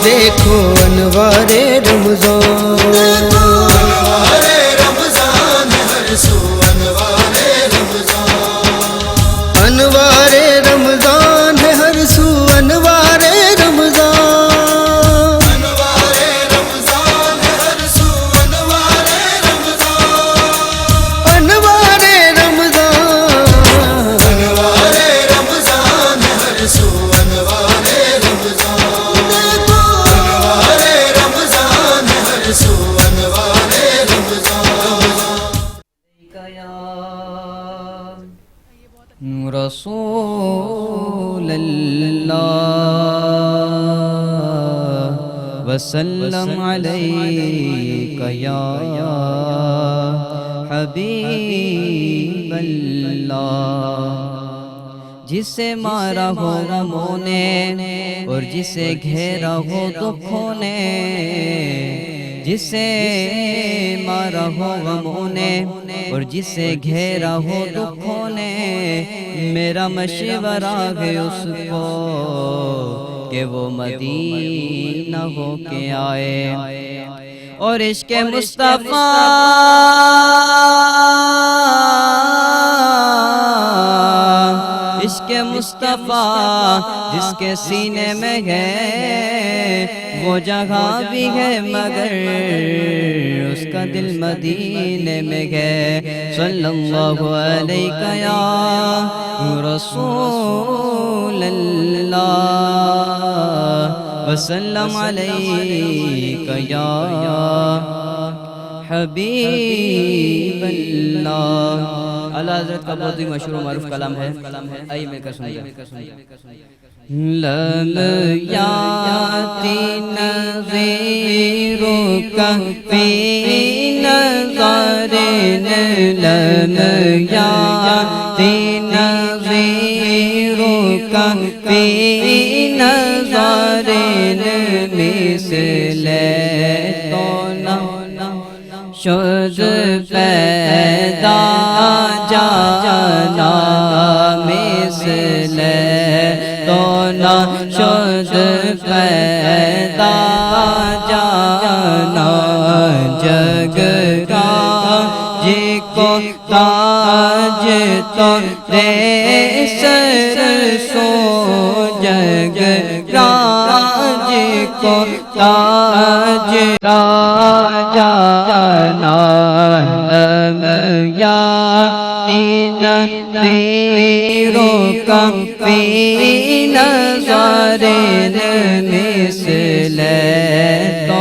دیکھو انوار رمضان، انوار رمضان ہر سو انوار رمضان، انوار رمضان ہے ہر سو انوار رمضان، انوار رمضان ہے ہر سو انوار رمضان، انوار رمضان، انوار رمضان ہے ہر سو انوار رمضان، انوار رمضان ہے ہر سو انوار رمضان۔ رسول اللہ وسلم علیک یا حبیب اللہ، جسے مارا ہو غموں نے اور جسے گھیرا ہو دکھوں نے، جسے مارا ہو غموں نے اور جسے گھیرا ہو دکھوں نے، میرا مشورہ ہے اس کو کہ وہ مدینہ ہو کے آئے اور عشق مصطفیٰ عشق مصطفیٰ جس کے سینے میں ہے وہ جگہ بھی ہے مگر اس کا دل مدینے میں ہے۔ صلی اللہ علیہ یا رسول اللہ وسلم علیہ یا حبیب اللہ۔ اعلیٰ حضرت کا بہت ہی مشہور و معروف کلام ہے، آئیے مل کر سنیے۔ لم یاتی نظیرک فی نظر، لم یاتی نظیرک فی نظر، مثل تو نہ شد پیدا جانا، مثل تو نہ شد پیدا جانا، جگ کا جی کو تاج تو دے سر سو، جگ راج کو تاج جانا، یا نظیرک فی نظر، مثل تو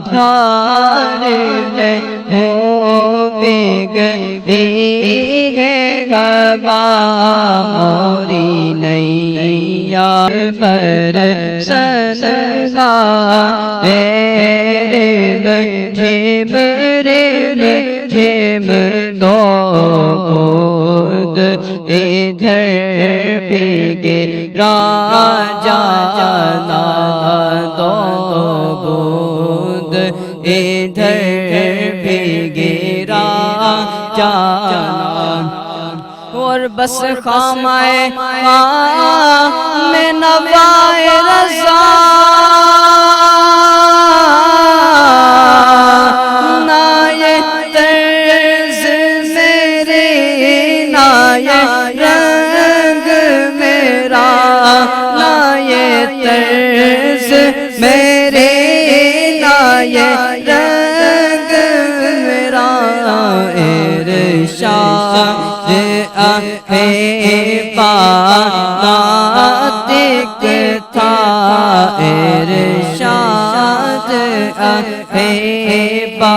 دھار میں ہو گئی ہے غبا موری نیا پر سنگا، جبریل جب دو بود ادھر بھیگے راجا جانا، دو بود ادھر بھیگے راجا جانا، اور بس خامائے میں نوائے رضا، نائے طرز میرے نائے رنگ میرا، نائے طرز میرے نائے رنگ میرا، ارشاد ناتک تھا، ارشاد اخیبا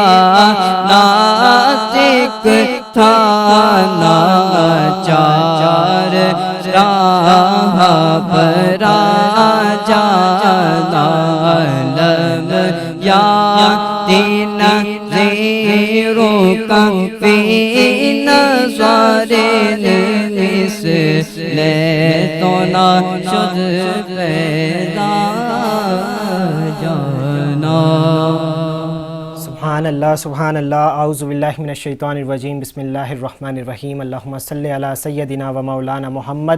ناطق تھا ناچار راہ پر جانا لب یا تین زیروں کا فی نظارین مثل تو نہ شد پیدا جانا. سبحان اللہ سبحان اللہ. اعوذ باللہ من الشیطان الرجیم. بسم اللہ الرحمن الرحیم. اللہم صلی علی سیدنا و مولانا محمد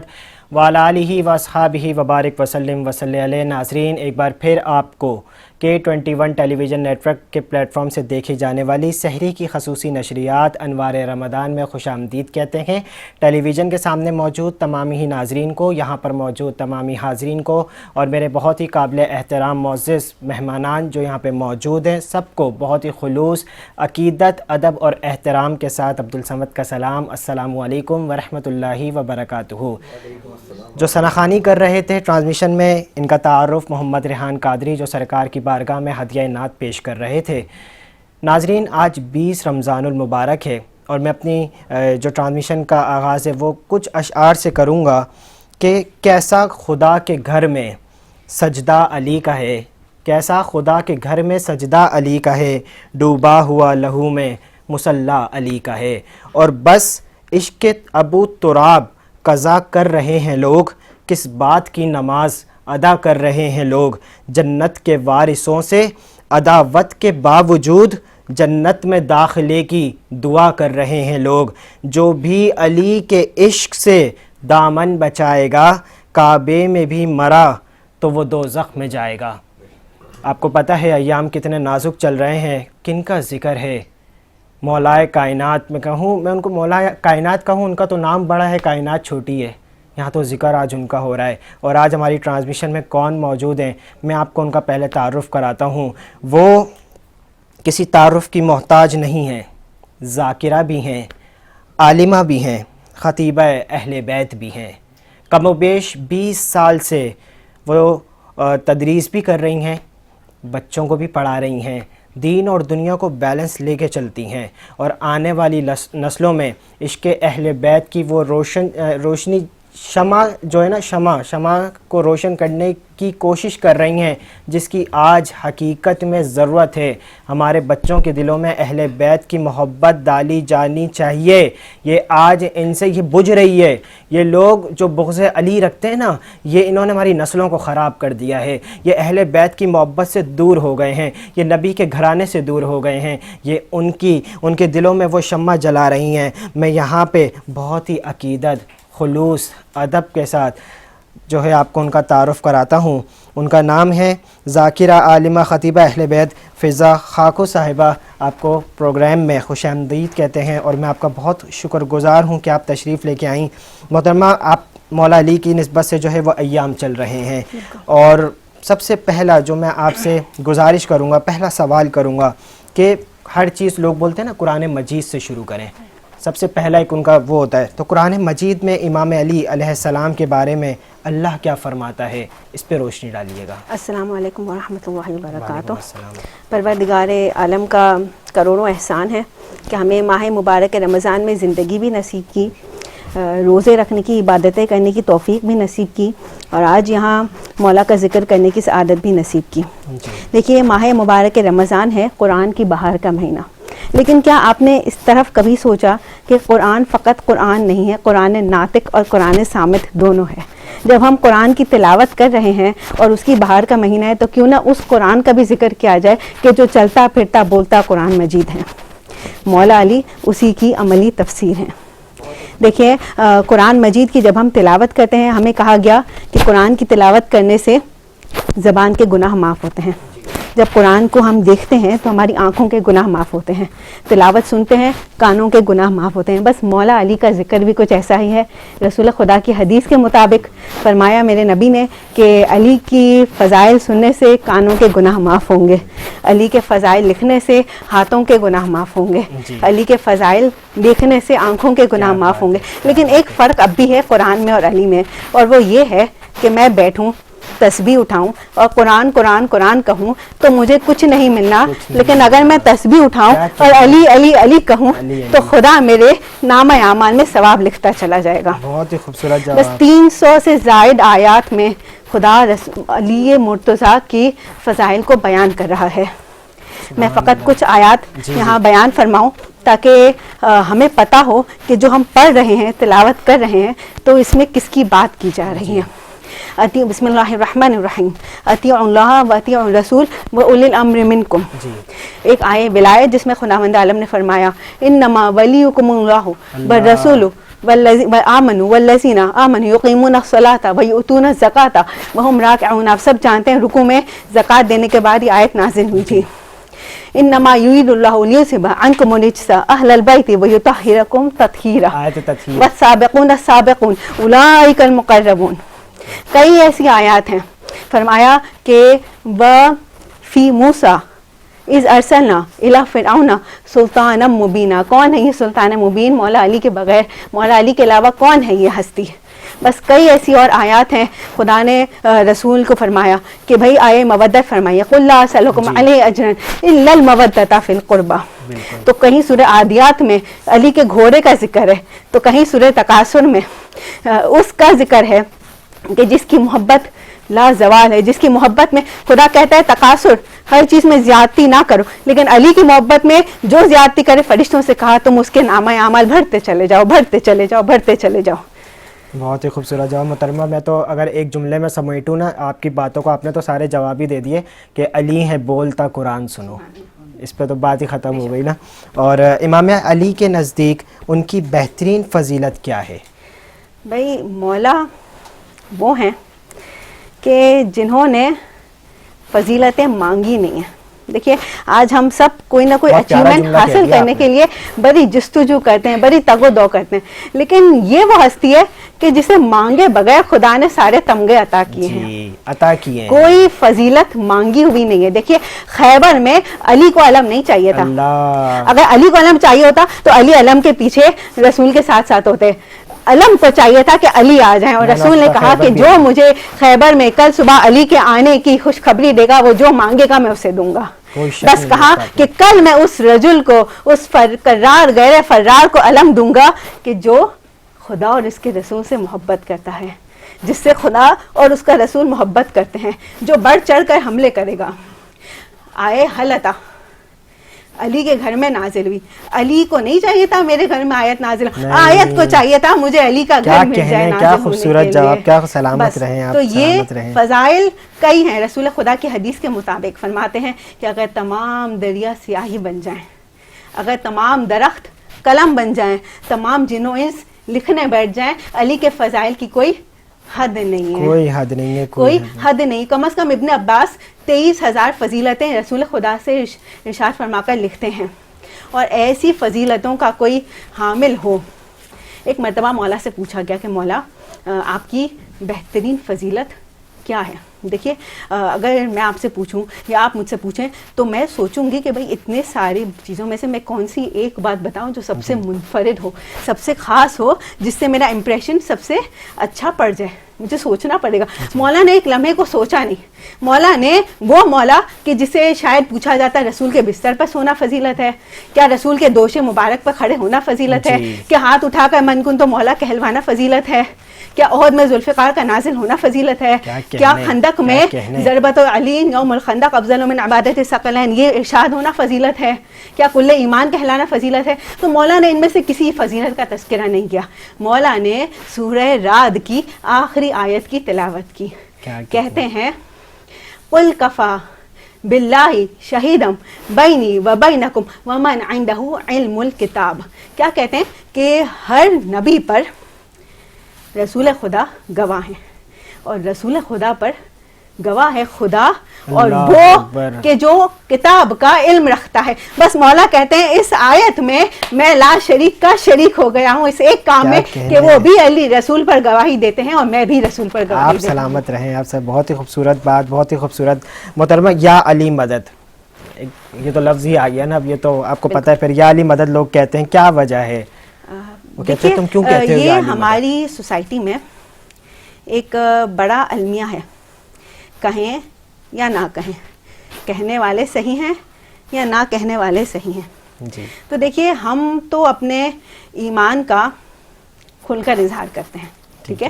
وعلی آلہ و اصحابہ وبارک وسلم وصلی علیہ. ناظرین، ایک بار پھر آپ کو K21 ٹیلی ویژن نیٹ ورک کے پلیٹ فارم سے دیکھی جانے والی سحری کی خصوصی نشریات انوار رمضان میں خوش آمدید کہتے ہیں. ٹیلی ویژن کے سامنے موجود تمامی ہی ناظرین کو، یہاں پر موجود تمامی حاضرین کو، اور میرے بہت ہی قابل احترام معزز مہمانان جو یہاں پہ موجود ہیں، سب کو بہت ہی خلوص، عقیدت، ادب اور احترام کے ساتھ عبدالصمد کا سلام. السلام علیکم ورحمۃ اللہ وبرکاتہ. جو ثناخوانی کر رہے تھے ٹرانسمیشن میں، ان کا تعارف محمد ریحان قادری، جو سرکار کی بارگاہ میں ہدیہ نعت پیش کر رہے تھے. ناظرین، آج 20 رمضان المبارک ہے اور میں اپنی جو ٹرانسمیشن کا آغاز ہے وہ کچھ اشعار سے کروں گا کہ کیسا خدا کے گھر میں سجدہ علی کا ہے، کیسا خدا کے گھر میں سجدہ علی کا ہے، ڈوبا ہوا لہو میں مصلی علی کا ہے. اور بس عشق ابو تراب قضا کر رہے ہیں لوگ، کس بات کی نماز ادا کر رہے ہیں لوگ. جنت کے وارثوں سے عداوت کے باوجود جنت میں داخلے کی دعا کر رہے ہیں لوگ. جو بھی علی کے عشق سے دامن بچائے گا، کعبے میں بھی مرا تو وہ دوزخ میں جائے گا. آپ کو پتہ ہے ایام کتنے نازک چل رہے ہیں. کن کا ذکر ہے؟ مولائے کائنات میں کہوں، میں ان کو مولائے کائنات کہوں، ان کا تو نام بڑا ہے، کائنات چھوٹی ہے. یہاں تو ذکر آج ان کا ہو رہا ہے. اور آج ہماری ٹرانسمیشن میں کون موجود ہیں، میں آپ کو ان کا پہلے تعارف کراتا ہوں. وہ کسی تعارف کی محتاج نہیں ہیں، ذاکرہ بھی ہیں، عالمہ بھی ہیں، خطیبہ اہل بیت بھی ہیں. کم و بیش 20 سال سے وہ تدریس بھی کر رہی ہیں، بچوں کو بھی پڑھا رہی ہیں، دین اور دنیا کو بیلنس لے کے چلتی ہیں. اور آنے والی نسلوں میں عشق اہل بیت کی وہ روشنی شمع جو ہے نا، شمع کو روشن کرنے کی کوشش کر رہی ہیں، جس کی آج حقیقت میں ضرورت ہے. ہمارے بچوں کے دلوں میں اہل بیت کی محبت ڈالی جانی چاہیے. یہ آج ان سے یہ بجھ رہی ہے. یہ لوگ جو بغض علی رکھتے ہیں نا، یہ انہوں نے ہماری نسلوں کو خراب کر دیا ہے. یہ اہل بیت کی محبت سے دور ہو گئے ہیں، یہ نبی کے گھرانے سے دور ہو گئے ہیں. یہ ان کے دلوں میں وہ شمع جلا رہی ہیں. میں یہاں پہ بہت ہی عقیدت، خلوص، ادب کے ساتھ جو ہے آپ کو ان کا تعارف کراتا ہوں. ان کا نام ہے ذاکرہ عالمہ خطیبہ اہل بیت فضا خاکو صاحبہ. آپ کو پروگرام میں خوش آمدید کہتے ہیں اور میں آپ کا بہت شکر گزار ہوں کہ آپ تشریف لے کے آئیں. محترمہ، آپ مولا علی کی نسبت سے جو ہے وہ ایام چل رہے ہیں، اور سب سے پہلا جو میں آپ سے گزارش کروں گا، پہلا سوال کروں گا کہ ہر چیز لوگ بولتے ہیں نا قرآن مجید سے شروع کریں، سب سے پہلا ایک ان کا وہ ہوتا ہے. تو قرآن مجید میں امام علی علیہ السلام کے بارے میں اللہ کیا فرماتا ہے، اس پہ روشنی ڈالیے گا. السلام علیکم ورحمۃ اللہ وبرکاتہ. پروردگار عالم کا کروڑوں احسان ہے کہ ہمیں ماہ مبارک رمضان میں زندگی بھی نصیب کی، روزے رکھنے کی، عبادتیں کرنے کی توفیق بھی نصیب کی، اور آج یہاں مولا کا ذکر کرنے کی سعادت بھی نصیب کی. دیکھیے، ماہ مبارک رمضان ہے قرآن کی بہار کا مہینہ، لیکن کیا آپ نے اس طرف کبھی سوچا کہ قرآن فقط قرآن نہیں ہے، قرآن ناطق اور قرآن صامت دونوں ہے. جب ہم قرآن کی تلاوت کر رہے ہیں اور اس کی بہار کا مہینہ ہے، تو کیوں نہ اس قرآن کا بھی ذکر کیا جائے کہ جو چلتا پھرتا بولتا قرآن مجید ہے. مولا علی اسی کی عملی تفسیر ہیں. دیکھیے، قرآن مجید کی جب ہم تلاوت کرتے ہیں، ہمیں کہا گیا کہ قرآن کی تلاوت کرنے سے زبان کے گناہ معاف ہوتے ہیں. جب قرآن کو ہم دیکھتے ہیں تو ہماری آنکھوں کے گناہ معاف ہوتے ہیں، تلاوت سنتے ہیں کانوں کے گناہ معاف ہوتے ہیں. بس مولا علی کا ذکر بھی کچھ ایسا ہی ہے. رسول خدا کی حدیث کے مطابق فرمایا میرے نبی نے کہ علی کی فضائل سننے سے کانوں کے گناہ معاف ہوں گے، علی کے فضائل لکھنے سے ہاتھوں کے گناہ معاف ہوں گے، علی کے فضائل دیکھنے سے آنکھوں کے گناہ معاف ہوں گے. لیکن ایک فرق اب بھی ہے قرآن میں اور علی میں، اور وہ یہ ہے کہ میں بیٹھوں تسبیح اٹھاؤں اور قرآن قرآن قرآن کہوں تو مجھے کچھ نہیں ملنا، لیکن اگر میں تسبیح اٹھاؤں اور علی علی علی کہوں تو خدا میرے نام اعمال میں ثواب لکھتا چلا جائے گا. بہت ہی خوبصورت بس جواب. 300 سے زائد آیات میں خدا علی مرتضیٰ کی فضائل کو بیان کر رہا ہے. میں فقط کچھ آیات یہاں بیان فرماؤں تاکہ ہمیں پتہ ہو کہ جو ہم پڑھ رہے ہیں، تلاوت کر رہے ہیں، تو اس میں کس کی بات کی جا رہی ہے. بسم اللہ الرحمن الرحیم، اطیعوا اللہ و اطیعوا الرسول و اولی الامر منکم. ایک آیے ولایت جس میں خداوند عالم نے فرمایا انما ولیکم اللہ والرسول آمنوا والذین آمنوا یقیمون الصلاۃ ویؤتون الزکاۃ وہم راکعون. آپ سب جانتے ہیں رکوع میں زکوٰۃ دینے کے بعد یہ آیت نازل ہوئی تھی. انما یرید اللہ لیذھب عنکم الرجس اہل البیت ویطہرکم تطہیرا آیت تطہیر. والسابقون السابقون اولئک المقربون. کئی ایسی آیات ہیں. فرمایا کہ وفی موسیٰ اذ ارسلنا الی فرعون سلطانا مبینا. کون ہے یہ سلطان مبین؟ مولا علی کے بغیر، مولا علی کے علاوہ کون ہے یہ ہستی؟ بس کئی ایسی اور آیات ہیں. خدا نے رسول کو فرمایا کہ بھائی آئے مودت فرمائیے، قل لا اسألکم علیہ اجرا الا المودۃ فی القربى. تو کہیں سورہ عادیات میں علی کے گھوڑے کا ذکر ہے، تو کہیں سورہ تکاثر میں اس کا ذکر ہے کہ جس کی محبت لا زوال ہے، جس کی محبت میں خدا کہتا ہے تقاصر، ہر چیز میں زیادتی نہ کرو، لیکن علی کی محبت میں جو زیادتی کرے فرشتوں سے کہا تم اس کے نامہ اعمال بھرتے چلے جاؤ، بھرتے چلے جاؤ، بھرتے چلے جاؤ. بہت ہی خوبصورت جواب محترمہ. میں تو اگر ایک جملے میں سمیٹوں نا آپ کی باتوں کو، آپ نے تو سارے جواب ہی دے دیے کہ علی ہے بولتا قرآن سنو. اس پہ تو بات ہی ختم ہو گئی نا. اور امام علی کے نزدیک ان کی بہترین فضیلت کیا ہے؟ بھائی مولا وہ ہیں کہ جنہوں نے فضیلتیں مانگی نہیں ہیں. دیکھیے آج ہم سب کوئی نہ کوئی اچیومنٹ حاصل کرنے کے لیے بڑی جستجو کرتے ہیں، بڑی تگ و دو کرتے ہیں، لیکن یہ وہ ہستی ہے کہ جسے مانگے بغیر خدا نے سارے تمغے عطا کیے ہیں، عطا کیے ہیں. کوئی فضیلت مانگی ہوئی نہیں ہے. دیکھیے خیبر میں علی کو علم نہیں چاہیے تھا. اگر علی کو علم چاہیے ہوتا تو علی علم کے پیچھے رسول کے ساتھ ساتھ ہوتے. علم کو چاہیے تھا کہ علی آ جائیں، اور رسول نے کہا کہ جو مجھے خیبر میں کل صبح علی کے آنے کی خوشخبری دے گا وہ جو مانگے گا میں اسے دوں گا. بس کہا کہ کل میں اس رجل کو، اس کرار غیر فرار کو علم دوں گا کہ جو خدا اور اس کے رسول سے محبت کرتا ہے، جس سے خدا اور اس کا رسول محبت کرتے ہیں، جو بڑھ چڑھ کر حملے کرے گا. آئے حلتا علی کے گھر میں نازل ہوئی. علی کو نہیں چاہیے تھا میرے گھر میں آیت نازل، آیت کو چاہیے تھا مجھے علی کا گھر مل جائے نازل. کیا خوبصورت جواب، کیا سلامت رہیں آپ. تو یہ فضائل کئی ہیں. رسول خدا کی حدیث کے مطابق فرماتے ہیں کہ اگر تمام دریا سیاہی بن جائیں، اگر تمام درخت قلم بن جائیں، تمام جن و انس لکھنے بیٹھ جائیں، علی کے فضائل کی کوئی حد نہیں ہے، کوئی حد نہیں ہے، کوئی حد نہیں. کم از کم ابن عباس 23,000 فضیلتیں رسول خدا سے ارشاد فرما کر لکھتے ہیں. اور ایسی فضیلتوں کا کوئی حامل ہو. ایک مرتبہ مولا سے پوچھا گیا کہ مولا آپ کی بہترین فضیلت کیا ہے؟ دیکھیے اگر میں آپ سے پوچھوں یا آپ مجھ سے پوچھیں تو میں سوچوں گی کہ بھئی اتنے ساری چیزوں میں سے میں کون سی ایک بات بتاؤں جو سب سے منفرد ہو، سب سے خاص ہو، جس سے میرا امپریشن سب سے اچھا پڑ جائے. مجھے سوچنا پڑے گا. مولا نے ایک لمحے کو سوچا نہیں. مولا نے وہ مولا کہ جسے شاید پوچھا جاتا ہے رسول کے بستر پر سونا فضیلت ہے، کیا رسول کے دوش مبارک پر کھڑے ہونا فضیلت ہے، کہ ہاتھ اٹھا کر من کن تو مولا کہلوانا فضیلت ہے، کیا احد میں ذوالفقار کا نازل ہونا فضیلت ہے، کیا خندق میں ضربت علی یوم الخندق افضل من عبادت ثقلین یہ ارشاد ہونا فضیلت ہے، کیا کل ایمان کہلانا فضیلت ہے. تو مولا نے ان میں سے کسی فضیلت کا تذکرہ نہیں کیا. مولا نے سورہ رعد کی آخری آیت کی تلاوت کی. کہتے ہیں قل کفا باللہ شہیدم بینی و بینکم ومن عندہ علم الکتاب. کیا کہتے ہیں کہ ہر نبی پر رسول خدا گواہ ہیں، اور رسول خدا پر گواہ ہے خدا اور وہ کہ جو کتاب کا علم رکھتا ہے. بس مولا کہتے ہیں اس آیت میں میں لا شریک کا شریک ہو گیا ہوں اس ایک کام میں کہ وہ بھی علی رسول پر گواہی دیتے ہیں اور میں بھی رسول پر گواہی دیتا ہوں. آپ سلامت رہیں. آپ سے بہت ہی خوبصورت بات، بہت ہی خوبصورت. محترمہ یا علی مدد، یہ تو لفظ ہی آ گیا نا اب، یہ تو آپ کو پتہ ہے. پھر یا علی مدد لوگ کہتے ہیں، کیا وجہ ہے؟ وہ کہتے ہیں تم کیوں کہتے ہو؟ یہ ہماری سوسائٹی میں ایک بڑا المیہ ہے کہیں یا نہ کہیں, کہنے والے صحیح ہیں یا نہ کہنے والے صحیح ہیں. جی تو دیکھیے ہم تو اپنے ایمان کا کھل کر اظہار کرتے ہیں, ٹھیک ہے,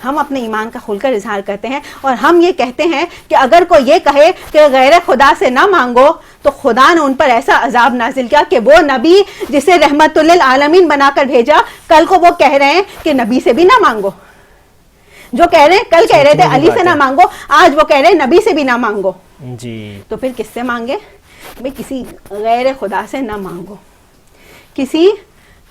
ہم اپنے ایمان کا کھل کر اظہار کرتے ہیں, اور ہم یہ کہتے ہیں کہ اگر کوئی یہ کہے کہ غیر خدا سے نہ مانگو تو خدا نے ان پر ایسا عذاب نازل کیا کہ وہ نبی جسے رحمت للعالمین بنا کر بھیجا, کل کو وہ کہہ رہے ہیں کہ نبی سے بھی نہ مانگو. جو کہہ رہے ہیں, کل کہہ رہے تھے علی سے نہ مانگو, آج وہ کہہ رہے ہیں نبی سے بھی نہ مانگو. جی تو پھر کس سے مانگے بھئی؟ کسی غیر خدا سے نہ مانگو, کسی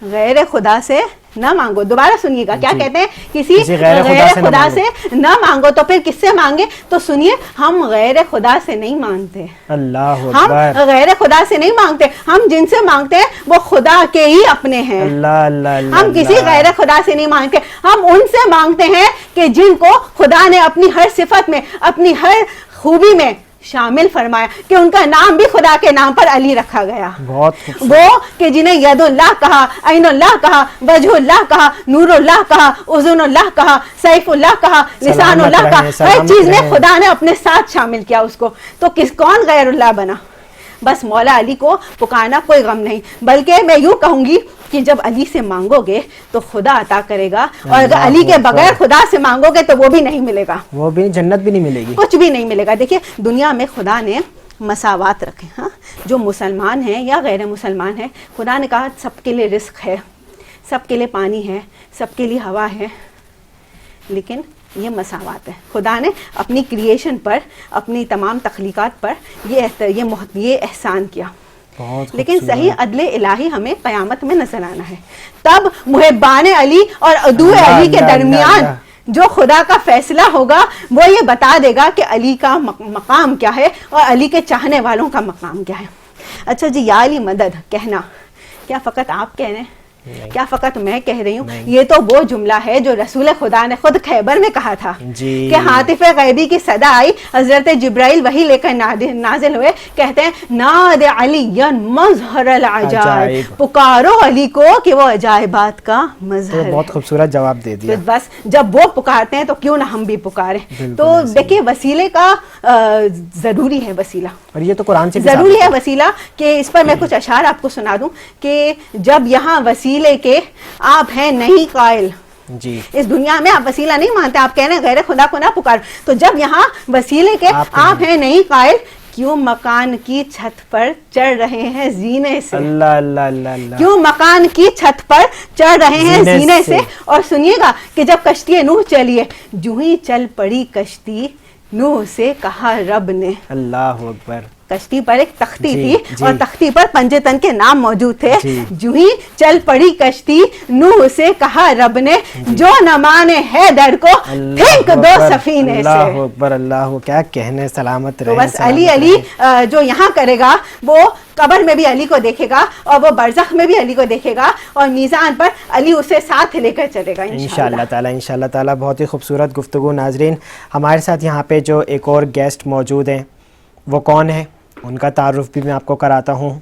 غیر خدا سے نہ مانگو. دوبارہ سنیے گا کیا کہتے ہیں, کسی غیر خدا سے نہ مانگو. تو پھر کس سے مانگے؟ تو سنیے, ہم غیر خدا سے نہیں مانگتے, اللہ ہم غیر خدا سے نہیں مانگتے, ہم جن سے مانگتے ہیں وہ خدا کے ہی اپنے ہیں. اللہ اللہ ہم کسی غیر خدا سے نہیں مانگتے, ہم ان سے مانگتے ہیں کہ جن کو خدا نے اپنی ہر صفت میں, اپنی ہر خوبی میں شامل فرمایا, کہ ان کا نام بھی خدا کے نام پر علی رکھا گیا. وہ کہ جنہیں ید اللہ کہا, عین اللہ کہا, وجہ اللہ کہا, نور اللہ کہا, اذن اللہ کہا, سیف اللہ کہا, لسان اللہ کہا, ہر چیز میں خدا نے اپنے ساتھ شامل کیا اس کو. تو کون غیر اللہ بنا؟ بس مولا علی کو پکارنا کوئی غم نہیں, بلکہ میں یوں کہوں گی کہ جب علی سے مانگو گے تو خدا عطا کرے گا, اور اگر علی کے بغیر خدا سے مانگو گے تو وہ بھی نہیں ملے گا, وہ بھی جنت بھی نہیں ملے گی, کچھ بھی نہیں ملے گا. دیکھیے دنیا میں خدا نے مساوات رکھے, ہاں, جو مسلمان ہیں یا غیر مسلمان ہیں, خدا نے کہا سب کے لیے رزق ہے, سب کے لیے پانی ہے, سب کے لیے ہوا ہے, لیکن یہ مساوات ہے. خدا نے اپنی کریشن پر, اپنی تمام تخلیقات پر یہ احسان کیا. لیکن صحیح عدل الہی ہمیں قیامت میں نظر آنا ہے. تب محبان علی اور عدو علی کے درمیان جو خدا کا فیصلہ ہوگا وہ یہ بتا دے گا کہ علی کا مقام کیا ہے اور علی کے چاہنے والوں کا مقام کیا ہے. اچھا جی, یا علی مدد کہنا کیا فقط آپ کہہ رہے ہیں؟ کیا فقط میں کہہ رہی ہوں؟ یہ تو وہ جملہ ہے جو رسول خدا نے خود خیبر میں کہا تھا کہ ہاتف غیبی کی صدا آئی, حضرت جبرائیل وحی لے کر نازل ہوئے, کہتے ہیں ناد علی مظہر العجائب, پکارو علی کو کہ وہ عجائبات کا مظہر ہے. بہت خوبصورت جواب دے دیا. بس جب وہ پکارتے ہیں تو کیوں نہ ہم بھی پکاریں. تو دیکھیے وسیلے کا ضروری ہے, وسیلہ, اور یہ تو قرآن سے ضروری ہے وسیلہ. کہ اس پر میں کچھ اشعار آپ کو سنا دوں کہ جب یہاں وسیلے کے آپ ہیں نہیں قائل, جی اس دنیا میں آپ وسیلہ نہیں مانتے, آپ کہہ رہے ہیں غیر خدا کو نہ پکار, تو جب یہاں وسیلے کے آپ ہیں نہیں قائل, کیوں مکان کی چھت پر چڑھ رہے ہیں زینے سے. اللہ اللہ اللہ, کیوں مکان کی چھت پر چڑھ رہے ہیں زینے سے. اور سنیے گا کہ جب کشتی نوح چلیے, جو ہی چل پڑی کشتی نوح سے کہا رب نے. اللہ اکبر. کشتی پر ایک تختی تھی اور تختی پر پنجے تن کے نام موجود تھے. جو ہی چل پڑی کشتی نوح سے کہا رب نے, جو نہ مانے حیدر کو پھینک دو سفینے سے. اللہ اکبر, اللہ, کیا کہنے, سلامت رہے. بس علی علی جو یہاں کرے گا وہ قبر میں بھی علی کو دیکھے گا, اور وہ برزخ میں بھی علی کو دیکھے گا, اور میزان پر علی اسے ساتھ لے کر چلے گا انشاءاللہ تعالی. انشاءاللہ تعالی. بہت ہی خوبصورت گفتگو. ناظرین, ہمارے ساتھ یہاں پہ جو ایک اور گیسٹ موجود ہیں وہ کون ہے, ان کا تعارف بھی میں آپ کو کراتا ہوں.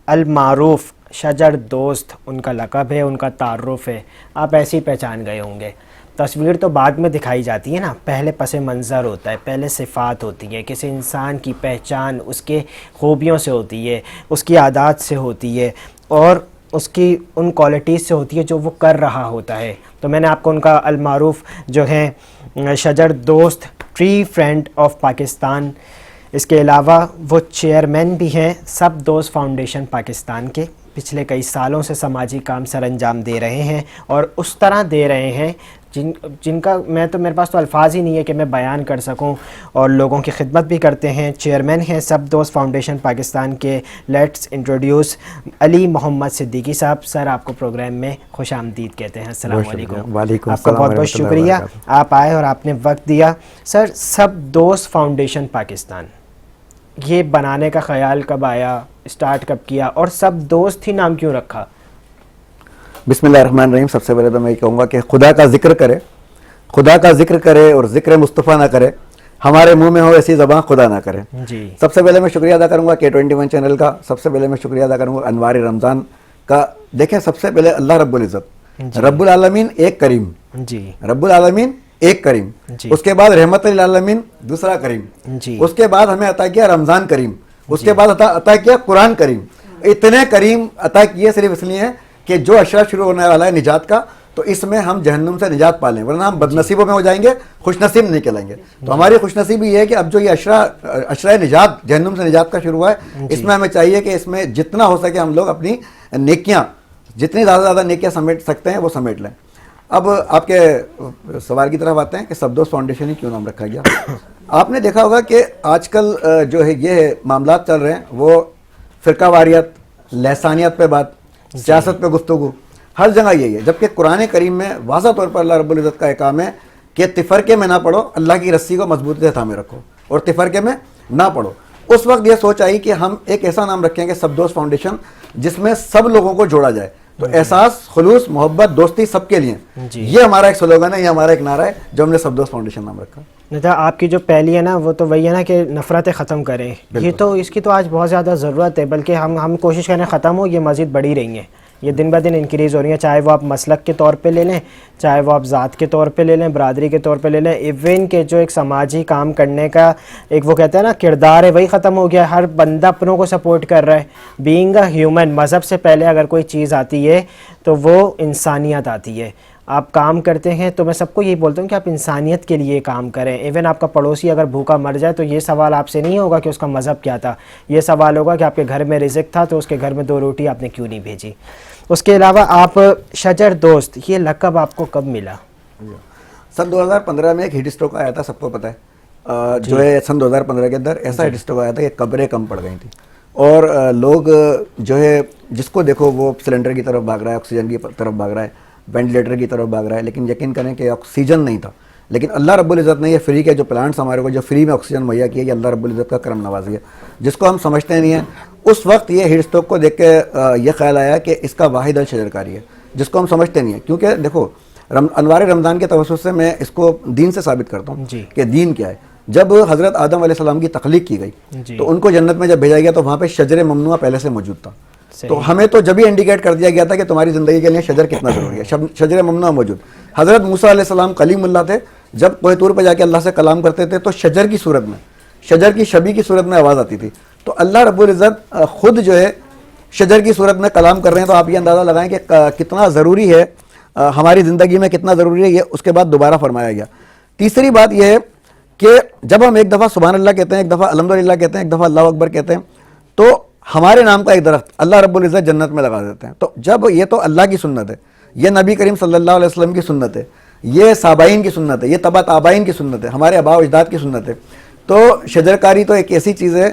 المعروف شجر دوست ان کا لقب ہے, ان کا تعارف ہے. آپ ایسے ہی پہچان گئے ہوں گے. تصویر تو بعد میں دکھائی جاتی ہے نا, پہلے پس منظر ہوتا ہے, پہلے صفات ہوتی ہے. کسی انسان کی پہچان اس کے خوبیوں سے ہوتی ہے, اس کی عادات سے ہوتی ہے, اور اس کی ان کوالٹیز سے ہوتی ہے جو وہ کر رہا ہوتا ہے. تو میں نے آپ کو ان کا المعروف جو ہے شجر دوست, ٹری فرینڈ آف پاکستان, اس کے علاوہ وہ چیئرمین بھی ہیں سب دوست فاؤنڈیشن پاکستان کے. پچھلے کئی سالوں سے سماجی کام سر انجام دے رہے ہیں, اور اس طرح دے رہے ہیں جن کا میرے پاس تو الفاظ ہی نہیں ہے کہ میں بیان کر سکوں, اور لوگوں کی خدمت بھی کرتے ہیں. چیئرمین ہیں سب دوست فاؤنڈیشن پاکستان کے. لیٹس انٹروڈیوس علی محمد صدیقی صاحب. سر آپ کو پروگرام میں خوش آمدید کہتے ہیں. السلام علیکم. وعلیکم آپ کا بہت بہت شکریہ, آپ آئے اور آپ نے وقت دیا. سر, سب دوست فاؤنڈیشن پاکستان یہ بنانے کا خیال کب آیا, اسٹارٹ کب کیا, اور سب دوست ہی نام کیوں رکھا؟ بسم اللہ الرحمن الرحیم. سب سے پہلے تو میں کہوں گا کہ خدا کا ذکر کرے, خدا کا ذکر کرے اور ذکر مصطفیٰ نہ کرے, ہمارے منہ میں ہو ایسی زبان خدا نہ کرے. جی. سب سے پہلے میں شکریہ ادا کروں گا K21 چینل کا. سب سے پہلے میں شکریہ ادا کروں گا انوار رمضان کا. دیکھیں, سب سے پہلے اللہ رب العزت, رب العالمین ایک کریم, جی, رب العالمین ایک کریم, اس کے بعد رحمت للعالمین دوسرا کریم, اس کے بعد ہمیں عطا کیا رمضان کریم, اس کے بعد عطا کیا قرآن کریم. اتنے کریم عطا کیے صرف اس لیے کہ جو اشرا شروع ہونے والا ہے نجات کا, تو اس میں ہم جہنم سے نجات پالیں, ورنہ ہم بد نصیبوں میں ہو جائیں گے, خوش نصیب نہیں کہلائیں گے. تو ہماری خوش نصیبی یہ ہے کہ اب جو یہ اشرا نجات جہنم سے نجات کا شروع ہوا ہے, اس میں ہمیں چاہیے کہ اس میں جتنا ہو سکے ہم لوگ اپنی نیکیاں, جتنی زیادہ زیادہ نیکیاں سمیٹ سکتے ہیں وہ سمیٹ لیں. اب آپ کے سوال کی طرف آتے ہیں کہ سبدوست فاؤنڈیشن ہی کیوں نام رکھا گیا. آپ نے دیکھا ہوگا کہ آج کل جو ہے یہ معاملات چل رہے ہیں وہ فرقہ واریت, لسانیت پہ بات, سیاست پہ گفتگو, ہر جگہ یہی ہے. جبکہ قرآن کریم میں واضح طور پر اللہ رب العزت کا احکام ہے کہ تفرقے میں نہ پڑھو, اللہ کی رسی کو مضبوطی سے تھامے رکھو اور تفرقے میں نہ پڑھو. اس وقت یہ سوچ آئی کہ ہم ایک ایسا نام رکھیں گے سبدوست فاؤنڈیشن جس میں سب لوگوں کو جوڑا جائے, تو احساس, خلوص, محبت, دوستی سب کے لیے. یہ ہمارا ایک سلوگن ہے, یہ ہمارا ایک نعرہ ہے جو ہم نے سبدوست فاؤنڈیشن نام رکھا. آپ کی جو پہلی ہے نا وہ تو وہی ہے نا کہ نفرتیں ختم کریں, یہ تو اس کی تو آج بہت زیادہ ضرورت ہے, بلکہ ہم کوشش کریں ختم ہو, یہ مزید بڑھی رہی ہیں, یہ دن بہ دن انکریز ہو رہی ہیں, چاہے وہ آپ مسلک کے طور پہ لے لیں, چاہے وہ آپ ذات کے طور پہ لے لیں, برادری کے طور پہ لے لیں, ایون کہ جو ایک سماجی کام کرنے کا ایک وہ کہتے ہیں نا کردار ہے وہی ختم ہو گیا. ہر بندہ اپنوں کو سپورٹ کر رہا ہے. بینگ اے ہیومن, مذہب سے پہلے اگر کوئی چیز آتی ہے تو وہ انسانیت آتی ہے. آپ کام کرتے ہیں تو میں سب کو یہی بولتا ہوں کہ آپ انسانیت کے لیے کام کریں. ایون آپ کا پڑوسی اگر بھوکا مر جائے تو یہ سوال آپ سے نہیں ہوگا کہ اس کا مذہب کیا تھا, یہ سوال ہوگا کہ آپ کے گھر میں رزق تھا تو اس کے گھر میں 2 روٹی آپ نے کیوں نہیں بھیجی. اس کے علاوہ آپ شجر دوست, یہ لقب آپ کو کب ملا؟ سن 2015 میں ایک ہیٹ اسٹروک آیا تھا, سب کو پتہ ہے, جو ہے سن 2015 کے اندر ایسا ہیٹ اسٹروک آیا تھا کہ قبریں کم پڑ گئی تھیں, اور لوگ جو ہے جس کو دیکھو وہ سلنڈر کی طرف بھاگ رہا ہے, آکسیجن کی طرف بھاگ رہا ہے, وینٹیلیٹر کی طرف بھاگ رہا ہے. لیکن یقین کریں کہ آکسیجن نہیں تھا, لیکن اللہ رب العزت نے یہ فری کے جو پلانٹس ہمارے کو جو فری میں آکسیجن مہیا کیا, یہ اللہ رب العزت کا کرم نوازی ہے جس کو ہم سمجھتے نہیں ہیں. اس وقت یہ ہیٹ اسٹروک کو دیکھ کے یہ خیال آیا کہ اس کا واحد حل شجرکاری ہے, جس کو ہم سمجھتے نہیں ہیں. کیونکہ دیکھو انوار رمضان کے توسط سے میں اس کو دین سے ثابت کرتا ہوں کہ دین کیا ہے. جب حضرت آدم علیہ السلام کی تخلیق کی گئی تو ان کو جنت میں جب بھیجا گیا تو وہاں پہ شجر ممنوع پہلے سے موجود تھا. تو ہمیں تو جب ہی انڈیکیٹ کر دیا گیا تھا کہ تمہاری زندگی کے لیے شجر کتنا ضروری ہے, شجر ممنوع موجود. حضرت موسیٰ علیہ السلام کلیم اللہ تھے, جب کوہ طور پہ جا کے اللہ سے کلام کرتے تھے تو شجر کی صورت میں, شجر کی شبی کی صورت میں آواز آتی تھی. تو اللہ رب العزت خود جو ہے شجر کی صورت میں کلام کر رہے ہیں, تو آپ یہ اندازہ لگائیں کہ کتنا ضروری ہے ہماری زندگی میں, کتنا ضروری ہے. یہ اس کے بعد دوبارہ فرمایا گیا. تیسری بات یہ ہے کہ جب ہم ایک دفعہ سبحان اللہ کہتے ہیں, ایک دفعہ الحمدللہ کہتے ہیں, ایک دفعہ اللہ اکبر کہتے ہیں, تو ہمارے نام کا ایک درخت اللہ رب العزت جنت میں لگا دیتے ہیں. تو جب یہ تو اللہ کی سنت ہے, یہ نبی کریم صلی اللہ علیہ وسلم کی سنت ہے, یہ صابئین کی سنت ہے, یہ تبع آبائین کی سنت ہے, ہمارے آباء و اجداد کی سنت ہے. تو شجرکاری تو ایک ایسی چیز ہے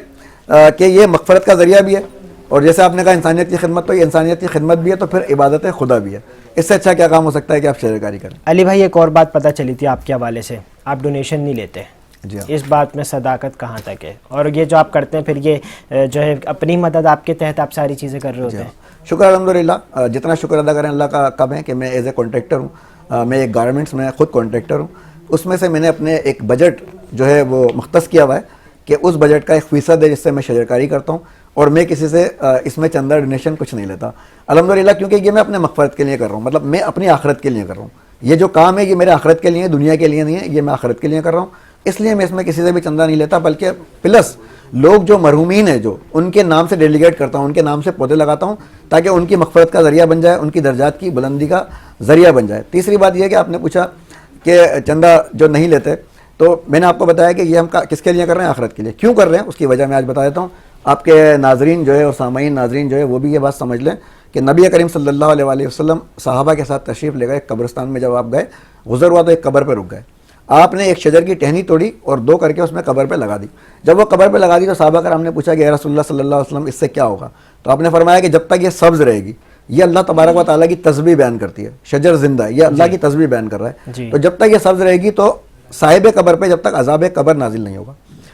کہ یہ مغفرت کا ذریعہ بھی ہے, اور جیسے آپ نے کہا انسانیت کی خدمت, تو یہ انسانیت کی خدمت بھی ہے, تو پھر عبادت خدا بھی ہے. اس سے اچھا کیا کام ہو سکتا ہے کہ آپ شجرکاری کریں. علی بھائی ایک اور بات پتہ چلی تھی آپ کے حوالے سے, آپ ڈونیشن نہیں لیتے. جی ہاں. اس بات میں صداقت کہاں تک ہے؟ اور یہ جو آپ کرتے ہیں پھر یہ جو ہے اپنی مدد آپ کے تحت آپ ساری چیزیں کر رہے ہوتے ہیں. شکر الحمدللہ, جتنا شکر ادا کریں اللہ کا کم ہے کہ میں ایز اے کانٹریکٹر ہوں, میں ایک گارمنٹس میں خود کانٹریکٹر ہوں. اس میں سے میں نے اپنے ایک بجٹ جو ہے وہ مختص کیا ہوا ہے کہ اس بجٹ کا 1% ہے جس سے میں شجرکاری کرتا ہوں, اور میں کسی سے اس میں چندہ ڈونیشن کچھ نہیں لیتا الحمدللہ, کیونکہ یہ میں اپنے مغفرت کے لیے کر رہا ہوں, مطلب میں اپنی آخرت کے لیے کر رہا ہوں. یہ جو کام ہے یہ میرے آخرت کے لیے, دنیا کے لیے نہیں ہے, یہ میں آخرت کے لیے کر رہا ہوں. اس لیے میں اس میں کسی سے بھی چندہ نہیں لیتا, بلکہ پلس لوگ جو مرحومین ہیں جو ان کے نام سے ڈیلیگیٹ کرتا ہوں, ان کے نام سے پودے لگاتا ہوں تاکہ ان کی مغفرت کا ذریعہ بن جائے, ان کی درجات کی بلندی کا ذریعہ بن جائے. تیسری بات یہ ہے کہ آپ نے پوچھا کہ چندہ جو نہیں لیتے, تو میں نے آپ کو بتایا کہ یہ ہم کس کے لیے کر رہے ہیں, آخرت کے لیے. کیوں کر رہے ہیں اس کی وجہ میں آج بتا دیتا ہوں. آپ کے ناظرین جو ہے اور سامعین ناظرین جو ہے وہ بھی یہ بات سمجھ لیں کہ نبی کریم صلی اللہ علیہ وآلہ وسلم صحابہ کے ساتھ تشریف لے گئے قبرستان میں. جب آپ گئے گزر ہوا تو ایک قبر پہ رک گئے, آپ نے ایک شجر کی ٹہنی توڑی اور 2 کر کے اس میں قبر پہ لگا دی. جب وہ قبر پہ لگا دی تو صحابہ کرام نے پوچھا کہ یا رسول اللہ صلی اللہ علیہ وسلم اس سے کیا ہوگا؟ تو آپ نے فرمایا کہ جب تک یہ سبز رہے گی, یہ اللہ تبارک و تعالیٰ کی تسبیح بیان کرتی ہے, شجر زندہ ہے, یہ اللہ کی تسبیح بیان کر رہا ہے, تو جب تک یہ سبز رہے گی تو صاحب قبر پہ جب تک عذاب قبر نازل نہیں ہوگا.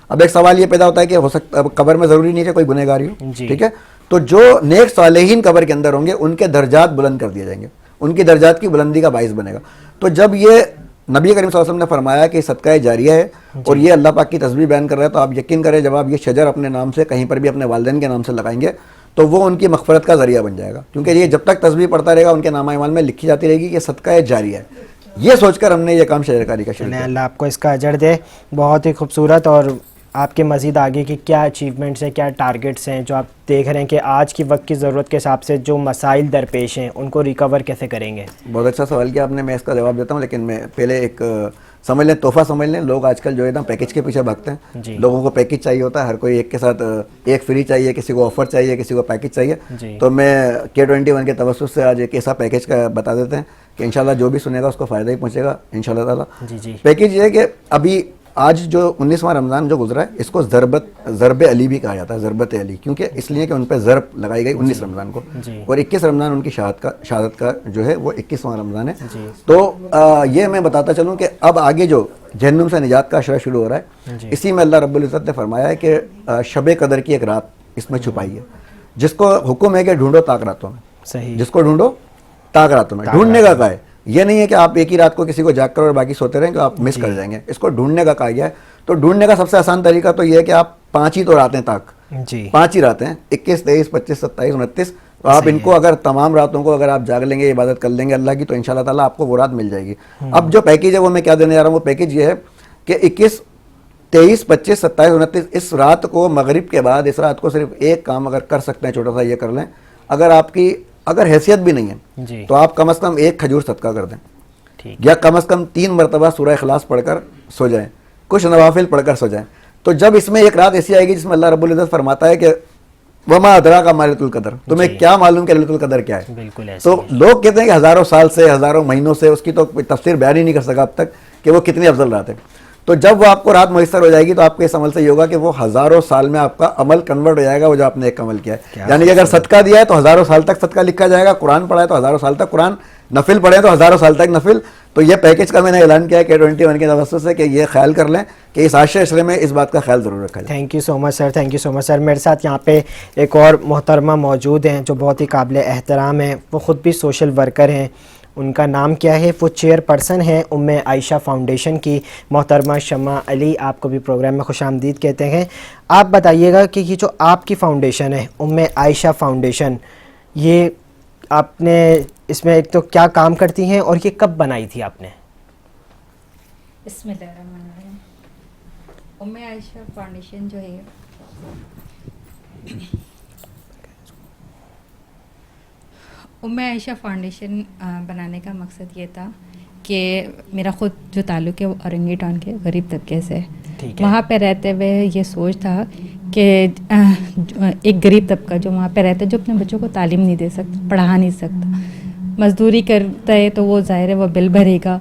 اب ایک سوال یہ پیدا ہوتا ہے کہ ہو سکتا ہے قبر میں ضروری نہیں ہے کہ کوئی گنہگاری ہو, ٹھیک ہے, تو جو نیک صالحین قبر کے اندر ہوں گے ان کے درجات بلند کر دیے جائیں گے, ان کی درجات کی بلندی کا باعث بنے گا. تو جب یہ نبی کریم صلی اللہ علیہ وسلم نے فرمایا کہ صدقہ جاریہ ہے اور یہ اللہ پاک کی تسبیح بیان کر رہا ہے, تو آپ یقین کریں جب آپ یہ شجر اپنے نام سے کہیں پر بھی اپنے والدین کے نام سے لگائیں گے تو وہ ان کی مغفرت کا ذریعہ بن جائے گا, کیونکہ یہ جب تک تسبیح پڑھتا رہے گا ان کے نامہ اعمال میں لکھی جاتی رہے گی کہ صدقہ جاریہ ہے. یہ سوچ کر ہم نے یہ کام شجر کاری کا شروع کیا. اللہ آپ کو اس کا اجر دے. بہت ہی خوبصورت. اور آپ کے مزید آگے کی کیا اچیومنٹس ہیں, کیا ٹارگٹس ہیں جو آپ دیکھ رہے ہیں کہ آج کی وقت کی ضرورت کے حساب سے جو مسائل درپیش ہیں ان کو ریکور کیسے کریں گے؟ بہت اچھا سوال کیا آپ نے, میں اس کا جواب دیتا ہوں, لیکن میں پہلے ایک سمجھ لیں, تحفہ سمجھ لیں. لوگ آج کل جو ہے نا پیکیج کے پیچھے بھاگتے ہیں. جی. لوگوں کو پیکیج چاہیے ہوتا ہے, ہر کوئی ایک کے ساتھ ایک فری چاہیے, کسی کو آفر چاہیے, کسی کو پیکیج چاہیے. جی. تو میں K21 کے توسط سے آج ایک ایسا پیکیج کا بتا دیتے ہیں کہ انشاءاللہ جو بھی سنے گا اس کو فائدہ ہی پہنچے گا انشاءاللہ تعالیٰ. جی جی. پیکیج یہ ہے کہ ابھی آج جو 19واں رمضان جو گزرا ہے اس کو ضرب علی بھی کہا جاتا ہے, ضربت علی, کیونکہ اس لیے کہ ان پہ ضرب لگائی گئی 19 رمضان کو, اور 21 رمضان ان کی شہادت کا جو ہے وہ 21واں رمضان ہے. تو یہ میں بتاتا چلوں کہ اب آگے جو جہنم سے نجات کا عشرہ شروع ہو رہا ہے, اسی میں اللہ رب العزت نے فرمایا ہے کہ شب قدر کی ایک رات اس میں چھپائی ہے, جس کو حکم ہے کہ ڈھونڈو تاک راتوں میں. صحیح. جس کو ڈھونڈو تاک راتوں میں. ڈھونڈنے کا کہا ہے, یہ نہیں ہے کہ آپ ایک ہی رات کو کسی کو جاگ کر اور باقی سوتے رہیں کہ آپ مس کر جائیں گے. اس کو ڈھونڈنے کا کہا گیا ہے. تو ڈھونڈنے کا سب سے آسان طریقہ تو یہ ہے کہ آپ 5 ہی تو راتیں تاک, 5 ہی راتیں, 21, 23, 25, 27, 29, تو آپ ان کو اگر تمام راتوں کو اگر آپ جاگ لیں گے, عبادت کر لیں گے اللہ کی, تو انشاءاللہ تعالیٰ آپ کو وہ رات مل جائے گی. اب جو پیکیج ہے وہ میں کیا دینے جا رہا ہوں, وہ پیکیج یہ ہے کہ 21, 23, 25, 27, 29 اس رات کو مغرب کے بعد, اس رات کو صرف ایک کام اگر کر سکتے ہیں چھوٹا سا, یہ کر لیں. اگر آپ کی اگر حیثیت بھی نہیں ہے تو آپ کم از کم 1 کھجور صدقہ کر دیں, یا کم از کم 3 مرتبہ سورہ اخلاص پڑھ کر سو جائیں, کچھ نوافل پڑھ کر سو جائیں. تو جب اس میں ایک رات ایسی آئے گی جس میں اللہ رب العزت فرماتا ہے کہ وما ادراک ما لیلۃ القدر, تمہیں کیا معلوم کہ لیلۃ القدر کیا ہے. بالکل. تو لوگ کہتے ہیں کہ ہزاروں سال سے, ہزاروں مہینوں سے, اس کی تو کوئی تفسیر بیان ہی نہیں کر سکا اب تک کہ وہ کتنی افضل رات ہے. تو جب وہ آپ کو رات میسر ہو جائے گی تو آپ کو اس عمل سے یہ ہوگا کہ وہ ہزاروں سال میں آپ کا عمل کنورٹ ہو جائے گا, وہ جو آپ نے ایک عمل کیا ہے. یعنی کہ اگر صدقہ دیا ہے تو ہزاروں سال تک صدقہ لکھا جائے گا, قرآن پڑھا ہے تو ہزاروں سال تک قرآن, نفل پڑھے تو ہزاروں سال تک نفل. تو یہ پیکیج کا میں نے اعلان کیا ہے K21 کے توسط سے کہ یہ خیال کر لیں کہ اس عاشر عشرے میں اس بات کا خیال ضرور رکھا جائے. Thank you so much sir, thank you so much sir. میرے ساتھ یہاں پہ ایک اور محترمہ موجود ہیں جو بہت ہی قابل احترام ہیں. وہ خود بھی سوشل ورکر ہیں. ان کا نام کیا ہے, وہ چیئر پرسن ہیں ام عائشہ فاؤنڈیشن کی, محترمہ شمع علی. آپ کو بھی پروگرام میں خوش آمدید کہتے ہیں. آپ بتائیے گا کہ یہ جو آپ کی فاؤنڈیشن ہے ام عائشہ فاؤنڈیشن, یہ آپ نے اس میں ایک تو کیا کام کرتی ہیں اور یہ کب بنائی تھی آپ نے؟ بسم اللہ الرحمن الرحیم. ام عائشہ فاؤنڈیشن جو ہے ام عائشہ فاؤنڈیشن بنانے کا مقصد یہ تھا کہ میرا خود جو تعلق ہے وہ اورنگی ٹاؤن کے غریب طبقے سے, وہاں پہ رہتے ہوئے یہ سوچ تھا کہ ایک غریب طبقہ جو وہاں پہ رہتا ہے, جو اپنے بچوں کو تعلیم نہیں دے سکتا, پڑھا نہیں سکتا, مزدوری کرتا ہے تو وہ ظاہر ہے وہ بل بھرے گا,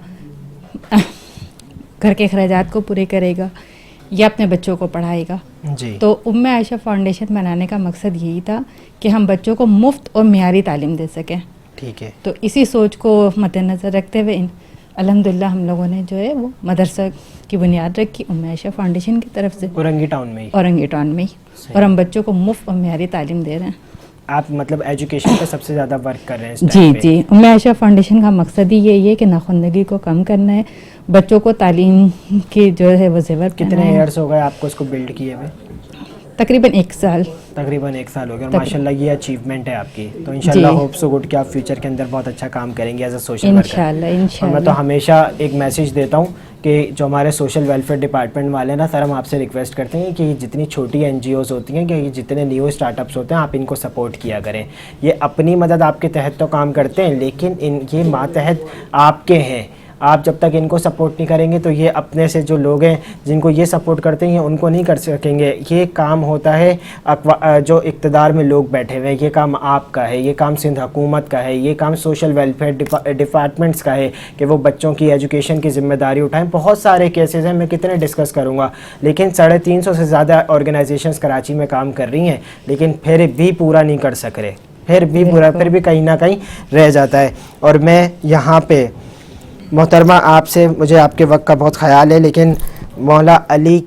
گھر کے اخراجات کو پورے کرے گا, یا اپنے بچوں کو پڑھائے گا. تو ام عائشہ فاؤنڈیشن بنانے کا مقصد یہی تھا کہ ہم بچوں کو مفت اور معیاری تعلیم دے سکیں. ٹھیک ہے. تو اسی سوچ کو مد نظر رکھتے ہوئے الحمدللہ ہم لوگوں نے جو ہے وہ مدرسہ کی بنیاد رکھی ام عائشہ فاؤنڈیشن کی طرف سے, اورنگی ٹاؤن میں ہی, اور ہم بچوں کو مفت اور معیاری تعلیم دے رہے ہیں. آپ مطلب ایجوکیشن پہ سب سے زیادہ ورک کر رہے ہیں؟ جی. ام عائشہ فاؤنڈیشن کا مقصد ہی یہی ہے کہ ناخواندگی کو کم کرنا ہے, بچوں کو تعلیم کی جو ہے وہ زیور. کتنے ایئرس ہو گئے آپ کو اس کو بلڈ کیے ہوئے؟ تقریباً 1 سال. تقریباً 1 سال ہو گیا. ماشاءاللہ یہ اچیومنٹ ہے آپ کی. تو انشاءاللہ ہوپ سو گڈ کہ آپ فیوچر کے اندر بہت اچھا کام کریں گے ایز اے سوشل ورکر. انشاءاللہ. میں تو ہمیشہ ایک میسیج دیتا ہوں کہ جو ہمارے سوشل ویلفیئر ڈپارٹمنٹ والے نا سر, ہم آپ سے ریکویسٹ کرتے ہیں کہ جتنی چھوٹی NGOs ہوتی ہیں, کہ جتنے نیو اسٹارٹ اپس ہوتے ہیں, آپ ان کو سپورٹ کیا کریں. یہ اپنی مدد آپ کے تحت تو کام کرتے ہیں, لیکن یہ ماتحت آپ کے ہیں. آپ جب تک ان کو سپورٹ نہیں کریں گے تو یہ اپنے سے جو لوگ ہیں جن کو یہ سپورٹ کرتے ہیں ان کو نہیں کر سکیں گے. یہ کام ہوتا ہے جو اقتدار میں لوگ بیٹھے ہوئے ہیں, یہ کام آپ کا ہے, یہ کام سندھ حکومت کا ہے, یہ کام سوشل ویلفیئر ڈپارٹمنٹس کا ہے کہ وہ بچوں کی ایجوکیشن کی ذمہ داری اٹھائیں. بہت سارے کیسز ہیں, میں کتنے ڈسکس کروں گا, لیکن 350 سے زیادہ آرگنائزیشنز کراچی میں کام کر رہی ہیں, لیکن پھر بھی پورا نہیں کر سک رہے, پھر بھی کہیں نہ کہیں رہ جاتا ہے. اور میں یہاں پہ محترمہ آپ سے, مجھے آپ کے وقت کا بہت خیال ہے, لیکن مولا علی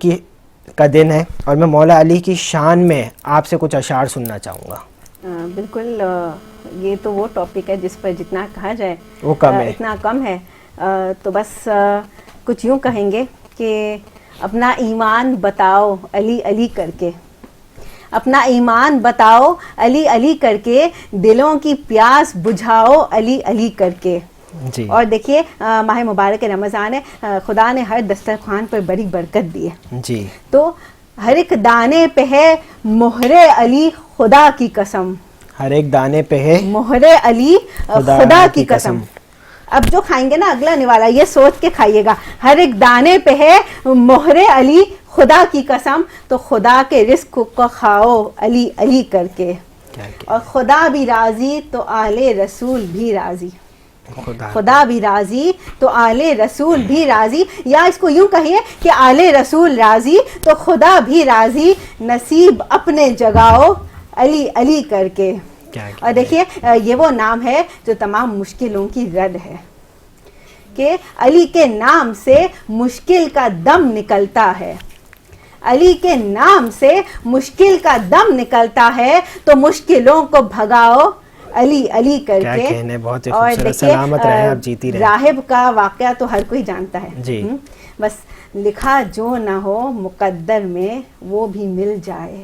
کا دن ہے اور میں مولا علی کی شان میں آپ سے کچھ اشعار سننا چاہوں گا. بالکل. یہ تو وہ ٹاپک ہے جس پر جتنا کہا جائے وہ کم ہے, اتنا کم ہے. تو بس کچھ یوں کہیں گے کہ اپنا ایمان بتاؤ علی علی کر کے, اپنا ایمان بتاؤ علی علی کر کے, دلوں کی پیاس بجھاؤ علی علی کر کے, جی. اور دیکھیے ماہ مبارک رمضان ہے، خدا نے ہر دسترخوان پر بڑی برکت دی ہے جی. تو ہر ایک دانے پہ ہے مہر علی خدا کی قسم، ہر ایک دانے پہ ہے مہر علی خدا کی قسم. اب جو کھائیں گے نا اگلا نوالا یہ سوچ کے کھائیے گا، ہر ایک دانے پہ ہے مہر علی خدا کی قسم، تو خدا کے رزق کو کھاؤ علی علی کر کے، اور خدا بھی راضی تو آل رسول بھی راضی، خدا بھی راضی تو آل رسول بھی راضی، یا اس کو یوں کہیے کہ آل رسول راضی تو خدا بھی راضی، نصیب اپنے جگاؤ علی علی کر کے. اور دیکھیے یہ وہ نام ہے جو تمام مشکلوں کی رد ہے، کہ علی کے نام سے مشکل کا دم نکلتا ہے، علی کے نام سے مشکل کا دم نکلتا ہے، تو مشکلوں کو بھگاؤ علی علی کر کے. بہت ہی خوبصورت، سلامت رہے آپ، جیتی رہے. راہب کا واقعہ تو ہر کوئی جانتا ہے جی. بس لکھا جو نہ ہو مقدر میں وہ بھی مل جائے،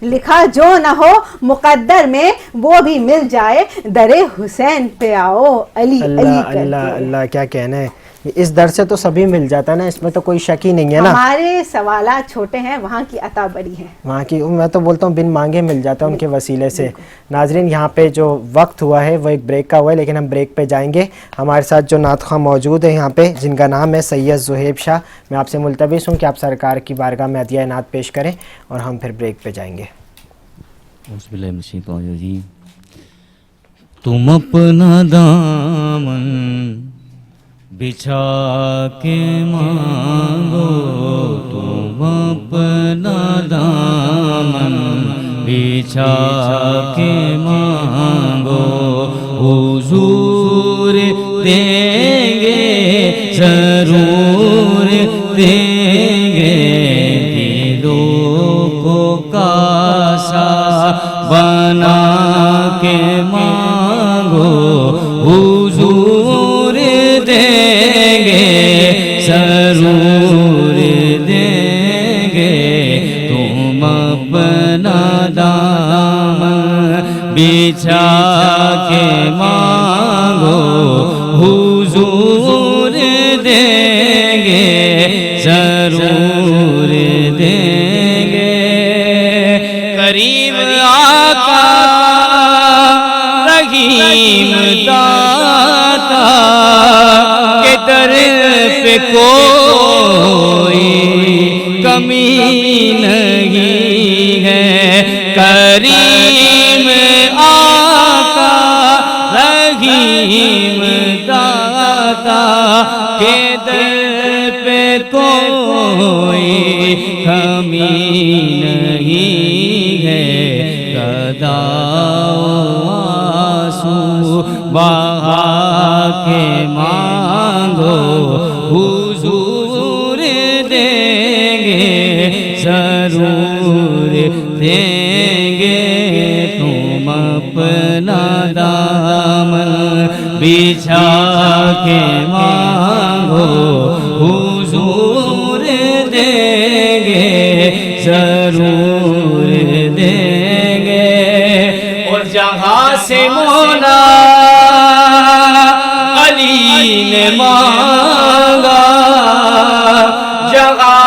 لکھا جو نہ ہو مقدر میں وہ بھی مل جائے، در حسین پہ آؤ علی علی کر کے. اللہ اللہ کیا کہنا ہے، اس در سے تو سبھی مل جاتا ہے نا، اس میں تو کوئی شک ہی نہیں ہے نا. ہمارے سوالات چھوٹے ہیں، وہاں کی عطا بڑی ہے، وہاں کی میں تو بولتا ہوں بن مانگے مل جاتا ہے ان کے وسیلے سے. ناظرین یہاں پہ جو وقت ہوا ہے وہ ایک بریک کا ہوا ہے، لیکن ہم بریک پہ جائیں گے. ہمارے ساتھ جو نعت خواہ موجود ہیں یہاں پہ، جن کا نام ہے سید زہیب شاہ، میں آپ سے ملتمس ہوں کہ آپ سرکار کی بارگاہ میں عطیہ نعت پیش کریں اور ہم پھر بریک پہ جائیں گے. تم اپنا دامن بچھا کے مانگو، تم اپنا دامن بچھا کے مانگو، حضور دیں گے ضرور دیں گے، دلوں کو کاسا بنا کے مانگو، حضور دیں گے ضرور دیں گے، تم اپنا دامن بچھا کے مانگو، حضور دیں گے ضرور دیں گے. کریم آقا رحیم داتا کے در پہ کوئی کمی نہیں ہے، کریم آقا رحیم داتا کے در پہ کوئی کمی نہیں ہے، گدا آنسو بہا کے مانگو، حضور دیں گے ضرور دیں گے، تم اپنا دامن بچھا کے مانگو، حضور دیں گے ضرور دیں گے. اور جہاں سے مولا علی نے مانگا، جہاں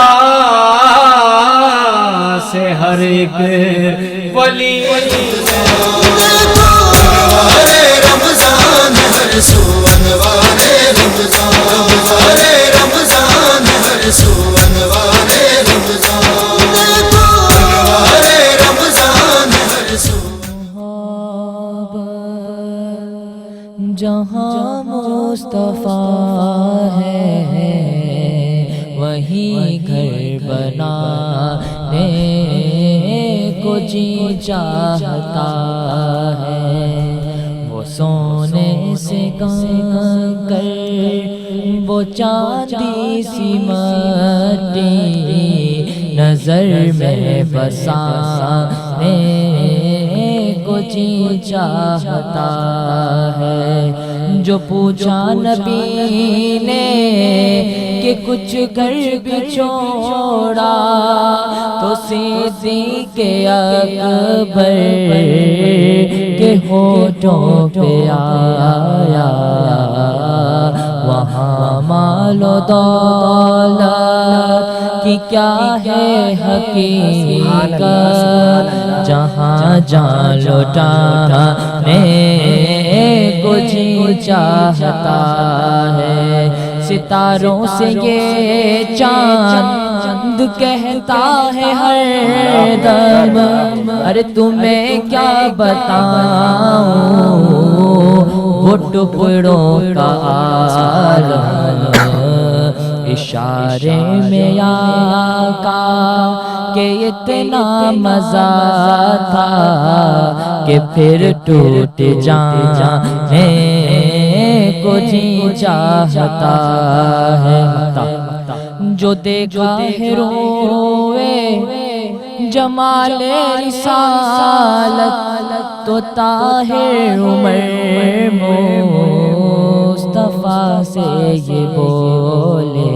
سے ہر ایک ولی رمضان ہر سو انوارے رمضان، رمضان ہر سو انوارے رمضان، رمضان ہر سو. جہاں مصطفیٰ ہے وہیں گھر بنانے کو جی چاہتا ہے، وہ سونے سے کنکر وہ چاندی سی مٹی نظر میں بسانے کو جی چاہتا ہے. جو پوچھا نبی نے کہ کچھ گھر بھی چھوڑا، تو صدیق اکبر کے ہونٹوں پہ آیا مال و دولت کی کیا ہے حقیقت، جہاں جان لوٹانے کو جی چاہتا ہے، ستاروں سے یہ چاند کہتا ہے ہر دم، ارے تمہیں کیا بتاؤں وہ ٹکڑوں کا عالم، اشارے میں آقا کہ اتنا مزہ تھا کہ پھر ٹوٹ جانے کو جی چاہتا ہے، جو دیکھا ہے روئے جمال رسالت، تو طاہر عمر مصطفیٰ سے یہ بولے،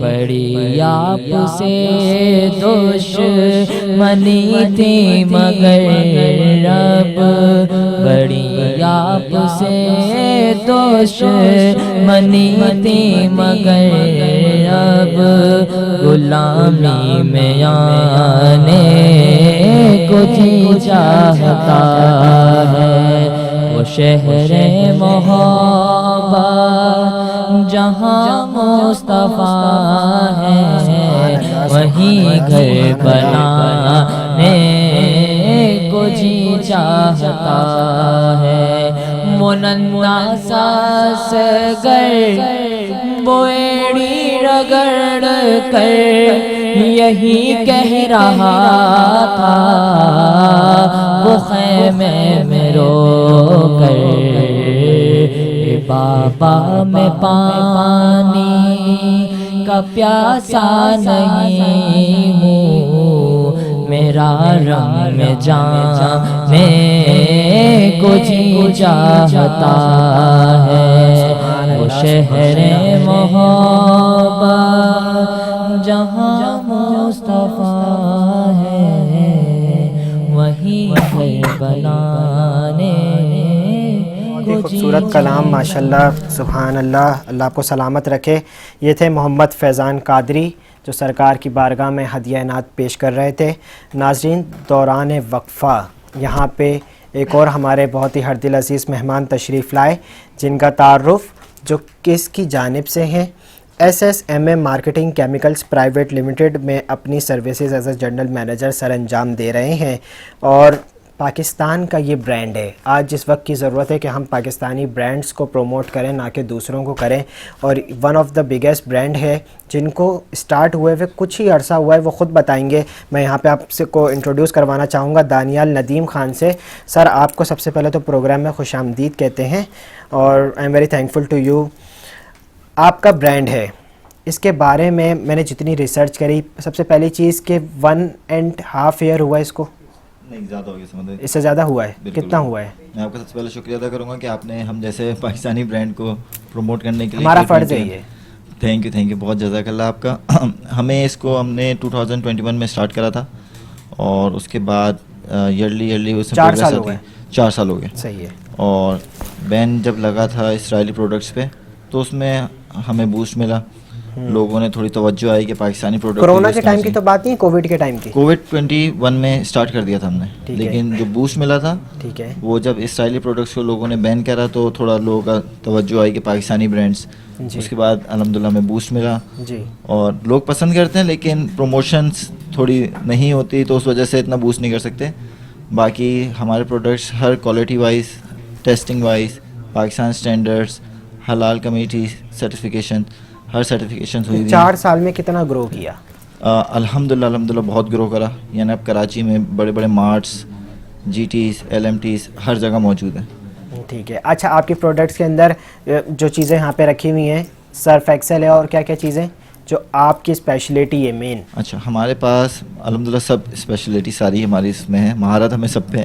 بڑی آپ سے دشمنی تھی مگر اب، بڑی آپ سے دشمنی تھی مگر اب، غلامی میں آنے کو جی چاہتا ہے، وہ شہر محبت جہاں مصطفیٰ ہے، وہیں گھر بنانے کو جی چاہتا ہے، وہ ننھا سا اصغر وہ ایڑی رگڑ کر یہی کہہ رہا تھا، وہ خیمے میں رو کر بابا میں پانی کا پیاسا نہیں ہوں، میرا رنگ میں جانے کو جی چاہتا ہے، وہ شہر محبت جہاں مصطفیٰ ہے، وہیں گھر بنانے کو جی خوبصورت کلام ماشاءاللہ، سبحان اللہ، اللہ آپ کو سلامت رکھے۔ یہ تھے محمد فیضان قادری جو سرکار کی بارگاہ میں ہدیہ نعت پیش کر رہے تھے۔ ناظرین، دوران وقفہ یہاں پہ ایک اور ہمارے بہت ہی ہردل عزیز مہمان تشریف لائے، جن کا تعارف جو کس کی جانب سے ہیں، SSMA marketing chemicals private limited میں اپنی services as a general manager sir انجام دے رہے ہیں، اور پاکستان کا یہ برانڈ ہے۔ آج جس وقت کی ضرورت ہے کہ ہم پاکستانی برانڈز کو پروموٹ کریں، نہ کہ دوسروں کو کریں، اور one of the biggest brand ہے جن کو اسٹارٹ ہوئے ہوئے کچھ ہی عرصہ ہوا ہے، وہ خود بتائیں گے۔ میں یہاں پہ آپ سے کو انٹروڈیوس کروانا چاہوں گا دانیال ندیم خان سے۔ سر، آپ کو سب سے پہلے تو پروگرام میں خوش آمدید کہتے ہیں، اور I am very thankful to you. آپ کا برانڈ ہے، اس کے بارے میں نے جتنی ریسرچ کری، سب سے پہلی چیز کہ 1.5 ایئر ہوا ہے اس کو؟ نہیں، زیادہ ہو گیا سمجھے، اس سے زیادہ ہوا ہے؟ کتنا ہوا ہے؟ میں آپ کا سب سے پہلے شکریہ ادا کروں گا کہ آپ نے ہم جیسے پاکستانی برانڈ کو پروموٹ کرنے کے لیے، ہمارا فرض ہے یہ۔ تھینک یو، بہت جزاک اللہ آپ کا۔ ہمیں اس کو ہم نے 2021 میں اسٹارٹ کرا تھا، اور اس کے بعد ایئرلی اس میں 4 سال ہو گئے۔ 4 سال ہو گئے، صحیح ہے۔ اور بین جب لگا تھا اسرائیلی پروڈکٹس پہ تو اس میں ہمیں بوسٹ ملا، لوگوں نے تھوڑی توجہ آئی کہ پاکستانی پروڈکٹ۔ کورونا کے ٹائم کی تو بات نہیں، کووڈ کے ٹائم کی؟ کووڈ 21 میں اسٹارٹ کر دیا تھا ہم نے، لیکن جو بوسٹ ملا تھا ٹھیک ہے، وہ جب اسرائیلی پروڈکٹس کو لوگوں نے بین کرا تو تھوڑا لوگوں کا توجہ آئی کہ پاکستانی برانڈس، اس کے بعد الحمدللہ میں بوسٹ ملا، اور لوگ پسند کرتے ہیں لیکن پروموشنس تھوڑی نہیں ہوتی تو اس وجہ سے اتنا بوسٹ نہیں کر سکتے۔ باقی ہمارے پروڈکٹس ہر quality wise, testing wise, Pakistan standards, حلال کمیٹی سرٹیفکیشن، ہر سرٹیفکیشن ہوئی۔ 4 سال میں کتنا گرو کیا؟ الحمدللہ بہت گرو کرا، یعنی اب کراچی میں بڑے بڑے مارٹس، GTs، LMTs ہر جگہ موجود ہیں۔ ٹھیک ہے۔ اچھا، آپ کے پروڈکٹس کے اندر جو چیزیں یہاں پہ رکھی ہوئی ہیں، سرف ایکسل ہے، اور کیا کیا چیزیں جو آپ کی اسپیشلٹی ہے مین؟ اچھا، ہمارے پاس الحمدللہ سب اسپیشلٹی ساری ہماری اس میں ہے، مہارت ہمیں سب پہ ہے۔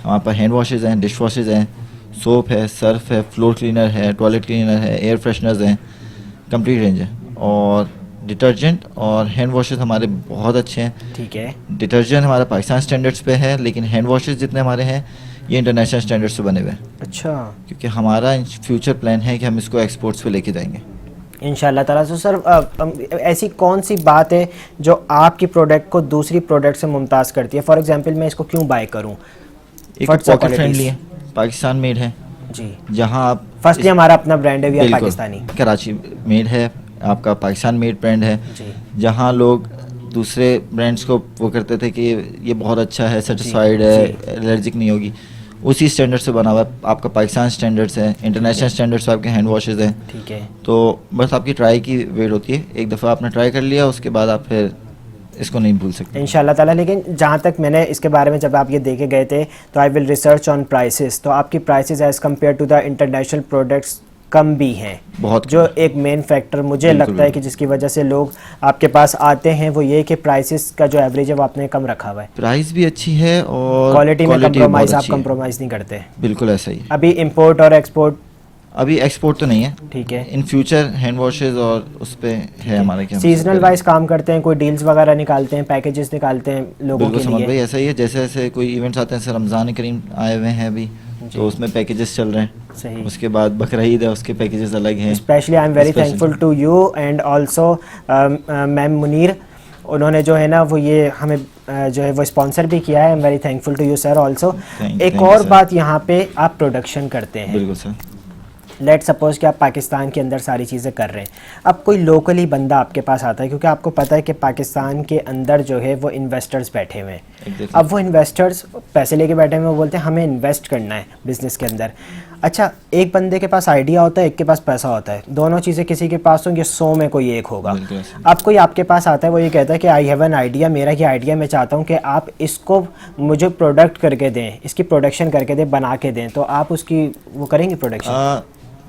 ہمارے پاس ہینڈ واشز ہیں، ڈش واشز ہیں، سوپ ہے، سرف ہے، فلور کلینر ہے، ٹوائلٹ کلینر ہے، ایئر فریشنرز ہیں، کمپلیٹ رینج ہے۔ اور ڈٹرجنٹ اور ہینڈ واشز ہمارے بہت اچھے ہیں۔ ٹھیک ہے۔ ڈٹرجنٹ ہمارا پاکستان اسٹینڈرڈس پہ ہے، لیکن ہینڈ واشز جتنے ہمارے ہیں یہ انٹرنیشنل اسٹینڈرڈس پہ بنے ہوئے ہیں۔ اچھا، کیونکہ ہمارا فیوچر پلان ہے کہ ہم اس کو ایکسپورٹس پہ لے کے جائیں گے۔ انشاءاللہ تعالیٰ. تو سر ایسی کون سی بات ہے جو آپ کی پروڈکٹ کو دوسری پروڈکٹ سے ممتاز کرتی ہے؟ فار ایگزامپل میں اس کو کیوں بائی کروں؟ ایک پاکٹ فرینڈلی ہے, پاکستان میڈ ہے جی, جہاں آپ فرسٹلی ہمارا اپنا برانڈ ہے, we are Pakistani, Karachi made ہے, آپ کا پاکستان میڈ برانڈ ہے. جی, جہاں لوگ دوسرے برانڈس کو وہ کرتے تھے کہ یہ بہت اچھا ہے, سیٹسفائیڈ ہے, الرجک نہیں ہوگی, اسی اسٹینڈرڈ سے بنا ہوا ہے. آپ کا پاکستان اسٹینڈرڈس ہے, انٹرنیشنل اسٹینڈرڈس آپ کے ہینڈ واشز ہیں. ٹھیک ہے, تو بس آپ کی ٹرائی کی ویٹ ہوتی ہے, ایک دفعہ آپ نے ٹرائی کر لیا اس کے بعد آپ پھر اس کو نہیں بھول سکتے انشاءاللہ تعالیٰ. لیکن جہاں تک میں نے اس کے بارے میں جب آپ یہ دیکھے گئے تھے تو آئی ول ریسرچ آن پرائسز, تو آپ کی prices as compare to the international products کم بھی ہیں, بہت, جو ایک مین فیکٹر مجھے لگتا ہے کہ جس کی وجہ سے لوگ آپ کے پاس آتے ہیں وہ یہ کہ پرائسز کا جو ایوریج ہے وہ آپ نے کم رکھا ہوا ہے. پرائز بھی اچھی ہے اور کوالٹی میں کمپرومائز آپ کمپرومائز نہیں کرتے. بالکل ایسا ہی. ابھی امپورٹ اور ایکسپورٹ ابھی ایکسپورٹ تو نہیں ہے, ٹھیک ہے, ان فیوچر ہینڈ واشز اور اس پہ ہے ہمارے کیا سیزنل وائز کام کرتے ہیں, کوئی ڈیلز وغیرہ نکالتے ہیں, پیکیجز نکالتے ہیں لوگوں کے لیے. لیے ایسا ہی ہے, جیسے جیسے کوئی ایونٹس آتے ہیں, جیسے رمضان کریم آئے ہوئے ہیں ابھی, تو اس میں پیکیجز چل رہے ہیں. صحیح. اس کے بعد بقرعید ہے, اس کے پیکیجز الگ ہیں. Specially I am very thankful to you and also ma'am Munir, انہوں نے جو ہے نا وہ یہ ہمیں جو ہے وہ اسپانسر بھی کیا ہے. I am very thankful to you sir also. ایک اور بات, یہاں پہ آپ پروڈکشن کرتے ہیں, بالکل سر. لیٹ سپوز کہ آپ پاکستان کے اندر ساری چیزیں کر رہے ہیں, اب کوئی لوکلی بندہ آپ کے پاس آتا ہے, کیونکہ آپ کو پتہ ہے کہ پاکستان کے اندر جو ہے وہ انویسٹرز بیٹھے ہوئے ہیں. اب وہ انویسٹرز پیسے لے کے بیٹھے ہوئے, وہ بولتے ہیں ہمیں انویسٹ کرنا ہے بزنس کے اندر. اچھا, ایک بندے کے پاس آئیڈیا ہوتا ہے, ایک کے پاس پیسہ ہوتا ہے, دونوں چیزیں کسی کے پاس ہوں گے, 100 میں کوئی ایک ہوگا. اب کوئی آپ کے پاس آتا ہے, وہ یہ کہتا ہے کہ آئی ہیو این آئیڈیا, میرا یہ آئیڈیا میں چاہتا ہوں کہ آپ اس کو مجھے پروڈکٹ کر کے دیں, اس کی پروڈکشن کر کے دیں, بنا کے دیں, تو آپ اس کی وہ کریں گے پروڈکشن؟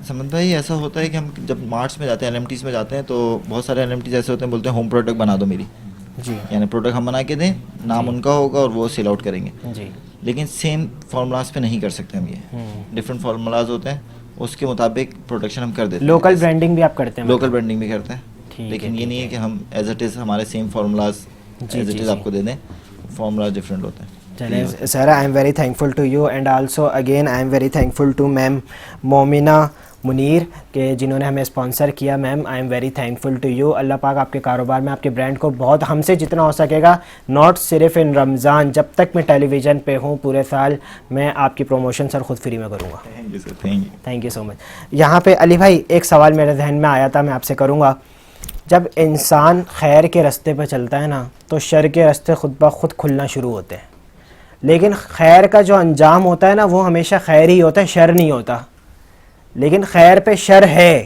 سمجھ بھائی, ایسا ہوتا ہے کہ ہم جب مارٹس میں جاتے ہیں, LMTs میں جاتے ہیں, تو بہت سارے LMTs ایسے ہوتے ہیں, بولتے ہیں ہوم پروڈکٹ بنا دو میری, جی, یعنی پروڈکٹ ہم بنا کے دیں, نام ان کا ہوگا اور وہ سیل آؤٹ کریں گے. جی, لیکن سیم فارمولاز پہ نہیں کر سکتے ہم, یہ ڈفرینٹ فارمولاز ہوتے ہیں, اس کے مطابق پروڈکشن ہم کر دیتے ہیں. لوکل برانڈنگ بھی آپ کرتے ہیں؟ لوکل برانڈنگ بھی کرتے ہیں, لیکن یہ نہیں ہے کہ ہم ایز اٹ از ہمارے same formulas as it is آپ کو دے دیں, فارمولاز ڈفرینٹ ہوتے ہیں. چلیں sir, I am very thankful to you and also again I am very thankful to ma'am Momina Munir کہ جنہوں نے ہمیں اسپانسر کیا. Ma'am I am very thankful to you. اللہ پاک آپ کے کاروبار میں آپ کے برانڈ کو بہت, ہم سے جتنا ہو سکے گا, ناٹ صرف ان رمضان, جب تک میں ٹیلی ویژن پہ ہوں پورے سال میں آپ کی پروموشن سر خود فری میں کروں گا. تھینک یو سو مچ. یہاں پہ علی بھائی ایک سوال میرے ذہن میں آیا تھا, میں آپ سے کروں گا. جب انسان خیر کے راستے پہ چلتا ہے نا, تو شر کے راستے خود بخود کھلنا شروع ہوتے ہیں, لیکن خیر کا جو انجام ہوتا ہے نا وہ ہمیشہ خیر ہی ہوتا ہے, شر نہیں ہوتا. لیکن خیر پہ شر ہے,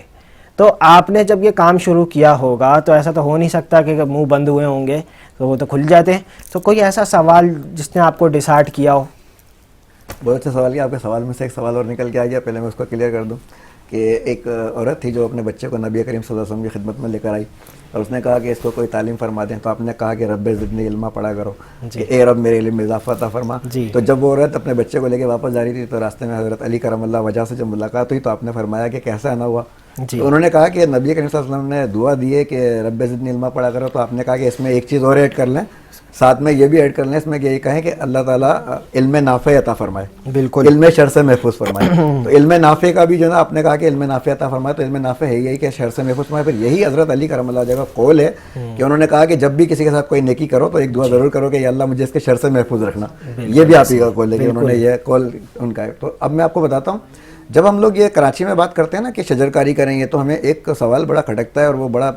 تو آپ نے جب یہ کام شروع کیا ہوگا تو ایسا تو ہو نہیں سکتا کہ منہ بند ہوئے ہوں گے, تو وہ تو کھل جاتے ہیں. تو کوئی ایسا سوال جس نے آپ کو ڈیسائیڈ کیا ہو؟ بہت اچھا سوال کیا آپ کے سوال میں سے ایک سوال اور نکل کے آ گیا. پہلے میں اس کو کلیئر کر دوں کہ ایک عورت تھی جو اپنے بچے کو نبی کریم صلی اللہ علیہ وسلم کی خدمت میں لے کر آئی, اور اس نے کہا کہ اس کو کوئی تعلیم فرما دیں. تو آپ نے کہا کہ رب زدنی علما پڑھا کرو, کہ اے رب میرے علم میں اضافہ عطا فرما. تو جب وہ عورت اپنے بچے کو لے کے واپس جا رہی تھی, تو راستے میں حضرت علی کرم اللہ وجہ سے جب ملاقات ہوئی, تو آپ نے فرمایا کہ کیسا آنا ہوا. تو انہوں نے کہا کہ نبی کریم صلی اللہ علیہ وسلم نے دعا دی ہے کہ رب زدنی علما پڑھا کرو. تو آپ نے کہا کہ اس میں ایک چیز اور ایڈ کر لیں, ساتھ میں یہ بھی ایڈ کر لیں اس میں کہ یہ کہیں کہ اللہ تعالیٰ علم نافع عطا فرمائے, بالکل علم شر سے محفوظ فرمائے. تو علم نافع کا بھی جو نا آپ نے کہا کہ علم نافع عطا فرمائے, تو علم نافع ہے یہی کہ شر سے محفوظ فرمائے. پھر یہی حضرت علی کرم اللہ وجہ کا قول ہے کہ انہوں نے کہا کہ جب بھی کسی کے ساتھ کوئی نیکی کرو تو ایک دعا ضرور کرو کہ یا اللہ مجھے اس کے شر سے محفوظ رکھنا. یہ بھی آپ ہی کا قول ہے کہ انہوں نے یہ قول ان کا ہے. تو اب میں آپ کو بتاتا ہوں, جب ہم لوگ یہ کراچی میں بات کرتے ہیں نا کہ شجرکاری کریں گے, تو ہمیں ایک سوال بڑا کھٹکتا ہے اور وہ بڑا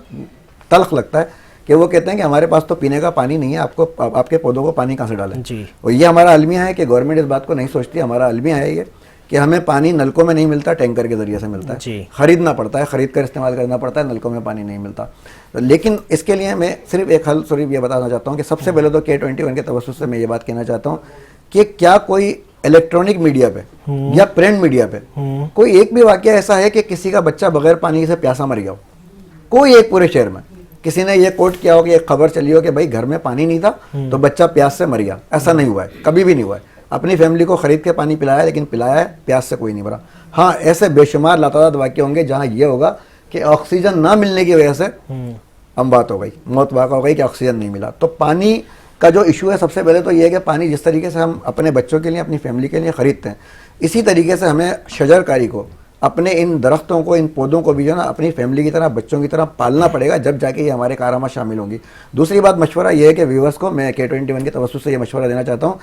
تلخ لگتا ہے کہ وہ کہتے ہیں کہ ہمارے پاس تو پینے کا پانی نہیں ہے, آپ کے پودوں کو پانی کہاں سے ڈالیں. اور یہ ہمارا المیہ ہے کہ گورنمنٹ اس بات کو نہیں سوچتی. ہمارا المیہ ہے یہ کہ ہمیں پانی نلکوں میں نہیں ملتا, ٹینکر کے ذریعے سے ملتا ہے, خریدنا پڑتا ہے, خرید کر استعمال کرنا پڑتا ہے, نلکوں میں پانی نہیں ملتا. لیکن اس کے لیے میں صرف ایک حل صرف یہ بتانا چاہتا ہوں کہ سب سے پہلے تو K21 کے توسط سے میں یہ بات کہنا چاہتا ہوں کہ کیا کوئی الیکٹرانک میڈیا پہ یا پرنٹ میڈیا پہ کوئی ایک بھی واقعہ ایسا ہے کہ کسی کا بچہ بغیر پانی سے پیاسا مر گیا ہو؟ کوئی ایک پورے شہر میں کسی نے یہ کوٹ کیا ہو کہ ایک خبر چلی ہو کہ بھائی گھر میں پانی نہیں تھا تو بچہ پیاس سے مر گیا؟ ایسا نہیں ہوا ہے, کبھی بھی نہیں ہوا ہے. اپنی فیملی کو خرید کے پانی پلایا ہے, لیکن پلایا ہے, پیاس سے کوئی نہیں مرا. ہاں ایسے بے شمار لاتعداد واقع ہوں گے جہاں یہ ہوگا کہ آکسیجن نہ ملنے کی وجہ سے اموات ہو گئی, موت واقع ہو گئی کہ آکسیجن نہیں ملا. تو پانی کا جو ایشو ہے, سب سے پہلے تو یہ ہے کہ پانی جس طریقے سے ہم اپنے بچوں کے لیے, اپنی فیملی کے لیے خریدتے ہیں, اسی طریقے سے ہمیں شجر کاری کو اپنے ان درختوں کو, ان پودوں کو بھی جو ہے نا اپنی فیملی کی طرح, بچوں کی طرح پالنا پڑے گا, جب جا کے یہ ہمارے کارنامہ شامل ہوں گی. دوسری بات مشورہ یہ ہے کہ ویورز کو میں K21 کے توسط سے یہ مشورہ دینا چاہتا ہوں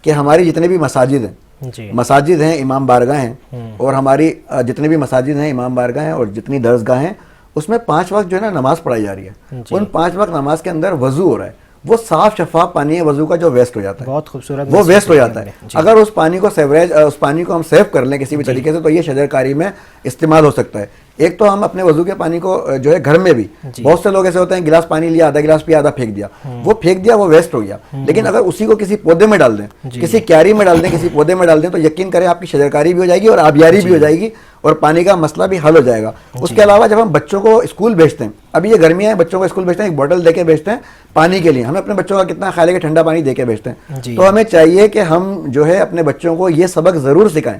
کہ ہماری جتنے بھی مساجد ہیں, مساجد ہیں, امام بارگاہ ہیں, اور ہماری جتنے بھی مساجد ہیں, امام بارگاہ ہیں, اور جتنی درسگاہ ہیں, اس میں 5 وقت جو ہے نا نماز پڑھائی جا رہی ہے. ان 5 وقت نماز کے اندر وضو ہو رہا ہے, وہ صاف شفاف پانی ہے وضو کا جو ویسٹ ہو جاتا ہے, بہت خوبصورت, وہ ویسٹ ہو جاتا ہے. اگر اس پانی کو سیوریج, اس پانی کو ہم سیو کر لیں کسی بھی طریقے سے, تو یہ شجر کاری میں استعمال ہو سکتا ہے. ایک تو ہم اپنے وضو کے پانی کو جو ہے گھر میں بھی, بہت سے لوگ ایسے ہوتے ہیں گلاس پانی لیا, آدھا گلاس پیا, آدھا پھینک دیا, وہ پھینک دیا, وہ ویسٹ ہو گیا. لیکن اگر اسی کو کسی پودے میں ڈال دیں, کسی کیاری میں ڈال دیں, کسی پودے میں ڈال دیں, تو یقین کریں آپ کی شجر کاری بھی ہو جائے گی اور آبیاری بھی ہو جائے گی, اور پانی کا مسئلہ بھی حل ہو جائے گا. اس کے علاوہ جب ہم بچوں کو اسکول بھیجتے ہیں, ابھی یہ گرمیاں ہیں, بچوں کو اسکول بھیجتے ہیں, ایک بوٹل دے کے بھیجتے ہیں پانی کے لیے, ہمیں اپنے بچوں کا کتنا خیال ہے کہ ٹھنڈا پانی دے کے بھیجتے ہیں. تو ہمیں چاہیے کہ ہم جو ہے اپنے بچوں کو یہ سبق ضرور سکھائیں,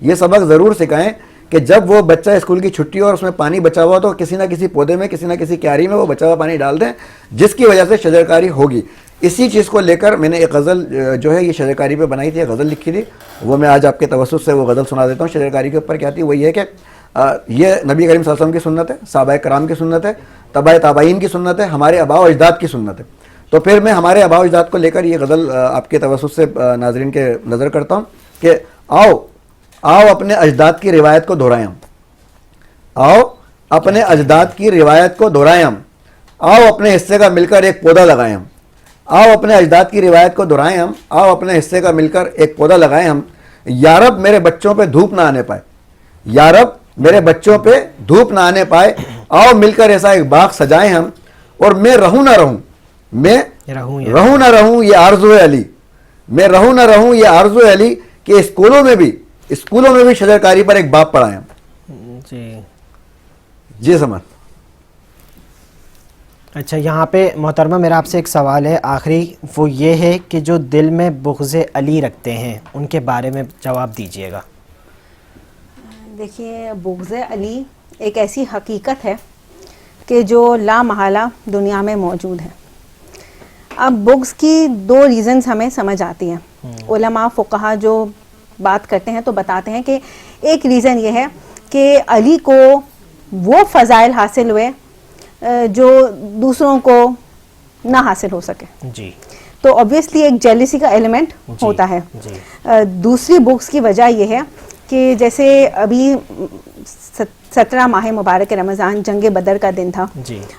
یہ سبق ضرور سکھائیں کہ جب وہ بچہ اسکول کی چھٹی اور اس میں پانی بچا ہوا, تو کسی نہ کسی پودے میں, کسی نہ کسی کیاری میں وہ بچا ہوا پانی ڈال دیں, جس کی وجہ سے شجرکاری ہوگی. اسی چیز کو لے کر میں نے ایک غزل جو ہے یہ شجرکاری پہ بنائی تھی, ایک غزل لکھی تھی, وہ میں آج آپ کے توسط سے وہ غزل سنا دیتا ہوں. شجرکاری کے اوپر کیا تھی, وہ یہ ہے کہ یہ نبی کریم صلی اللہ علیہ وسلم کی سنت ہے, صحابہ کرام کی سنت ہے, تبع تابعین کی سنت ہے, ہمارے آباء و اجداد کی سنت ہے. تو پھر میں ہمارے آباء و اجداد کو لے کر یہ غزل آپ کے توسط سے ناظرین کے نظر کرتا ہوں کہ آؤ اپنے اجداد کی روایت کو دہرائیں ہم, آؤ اپنے اجداد کی روایت کو دہرائیں ہم, آؤ اپنے حصے کا مل کر ایک پودا لگائیں ہم, آؤ اپنے اجداد کی روایت کو دہرائیں ہم, آؤ اپنے حصے کا مل کر ایک پودا لگائیں ہم. یا رب میرے بچوں پہ دھوپ نہ آنے پائے, یا رب میرے بچوں پہ دھوپ نہ آنے پائے, آؤ مل کر ایسا ایک باغ سجائیں ہم, اور میں رہوں نہ رہوں, میں رہوں نہ رہوں یہ آرزو ہے علی, میں رہوں نہ رہوں یہ آرزو ہے علی, کہ اسکولوں میں بھی شجرکاری پر ایک باب پڑھائیں ہم. جی سمجھ. اچھا, یہاں پہ محترمہ میرا آپ سے ایک سوال ہے آخری, وہ یہ ہے کہ جو دل میں بغض علی رکھتے ہیں ان کے بارے میں جواب دیجئے گا. دیکھیے, بغض علی ایک ایسی حقیقت ہے کہ جو لا محالہ دنیا میں موجود ہے. اب بغض کی 2 ریزنز ہمیں سمجھ آتی ہیں. علماء فقہا جو بات کرتے ہیں تو بتاتے ہیں کہ ایک ریزن یہ ہے کہ علی کو وہ فضائل حاصل ہوئے جو دوسروں کو نہ حاصل ہو سکے. جی, تو obviously ایک جیلسی کا ایلیمنٹ ہوتا ہے. دوسری بغض کی وجہ یہ ہے کہ جیسے ابھی 17 ماہ مبارک رمضان جنگ بدر کا دن تھا,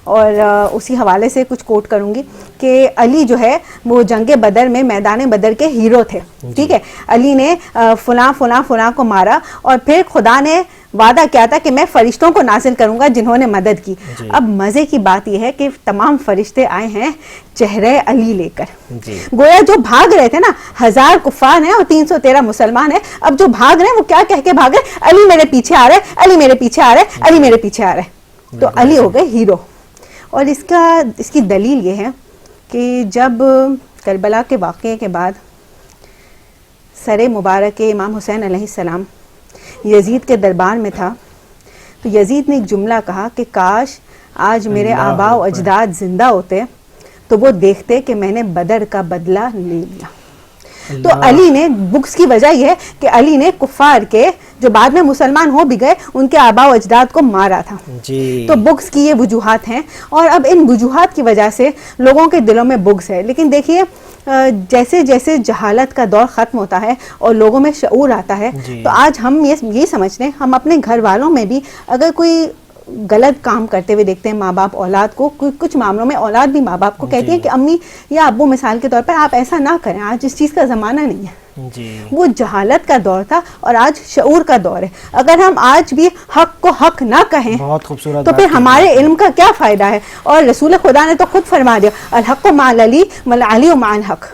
اور اسی حوالے سے کچھ کوٹ کروں گی کہ علی جو ہے وہ جنگ بدر میں میدان بدر کے ہیرو تھے. ٹھیک ہے, علی نے فلاں فلاں فلاں کو مارا, اور پھر خدا نے وعدہ کیا تھا کہ میں فرشتوں کو نازل کروں گا جنہوں نے مدد کی. اب مزے کی بات یہ ہے کہ تمام فرشتے آئے ہیں چہرے علی لے کر. گویا جو بھاگ رہے تھے نا, 1000 کفار ہیں اور 313 مسلمان ہیں, اب جو بھاگ رہے ہیں وہ کیا کہہ کے بھاگ رہے ہیں, علی میرے پیچھے آ رہے, علی میرے پیچھے آ رہے, علی میرے پیچھے آ رہے. تو علی ہو گئے ہیرو. اور اس کی دلیل یہ ہے کہ جب کربلا کے واقعے کے بعد سر مبارک امام حسین علیہ السلام یزید کے دربار میں تھا, تو یزید نے ایک جملہ کہا کہ کاش آج میرے آباء و اجداد زندہ ہوتے تو وہ دیکھتے کہ میں نے بدر کا بدلہ لے لیا. تو علی نے, بغض کی وجہ یہ ہے کہ علی نے کفار کے جو بعد میں مسلمان ہو بھی گئے ان کے آباء و اجداد کو مارا تھا. تو بغض کی یہ وجوہات ہیں, اور اب ان وجوہات کی وجہ سے لوگوں کے دلوں میں بغض ہے. لیکن دیکھیے, جیسے جیسے جہالت کا دور ختم ہوتا ہے اور لوگوں میں شعور آتا ہے, تو آج ہم یہ سمجھتے ہیں, ہم اپنے گھر والوں میں بھی اگر کوئی غلط کام کرتے ہوئے دیکھتے ہیں ماں باپ اولاد کو, کچھ معاملوں میں اولاد بھی ماں باپ کو کہتی ہے کہ امی یا ابو مثال کے طور پر آپ ایسا نہ کریں, آج اس چیز کا زمانہ نہیں ہے. وہ جہالت کا دور تھا اور آج شعور کا دور ہے. اگر ہم آج بھی حق کو حق نہ کہیں تو پھر ہمارے علم کا کیا فائدہ ہے. اور رسول خدا نے تو خود فرما دیا, الحق مع علی والعلی مع الحق.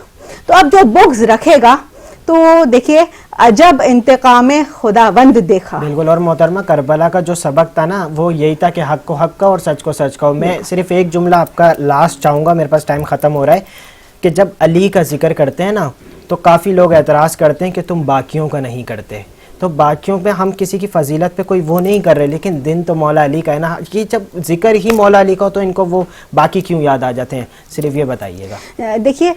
تو اب جو بغض رکھے گا تو دیکھیے عجب انتقام خداوند دیکھا. بالکل. اور محترمہ, کربلا کا جو سبق تھا نا وہ یہی تھا کہ حق کو حق کا اور سچ کو سچ کا. میں صرف ایک جملہ آپ کا لاسٹ چاہوں گا, میرے پاس ٹائم ختم ہو رہا ہے, کہ جب علی کا ذکر کرتے ہیں نا تو کافی لوگ اعتراض کرتے ہیں کہ تم باقیوں کا نہیں کرتے. تو تو باقیوں پہ ہم کسی کی فضیلت پہ کوئی وہ نہیں کر رہے, لیکن دن تو مولا علی کا ہے نا, یہ جب ذکر ہی مولا علی کا ہو تو ان کو وہ باقی کیوں یاد آ جاتے ہیں, صرف یہ بتائیے گا. دیکھیے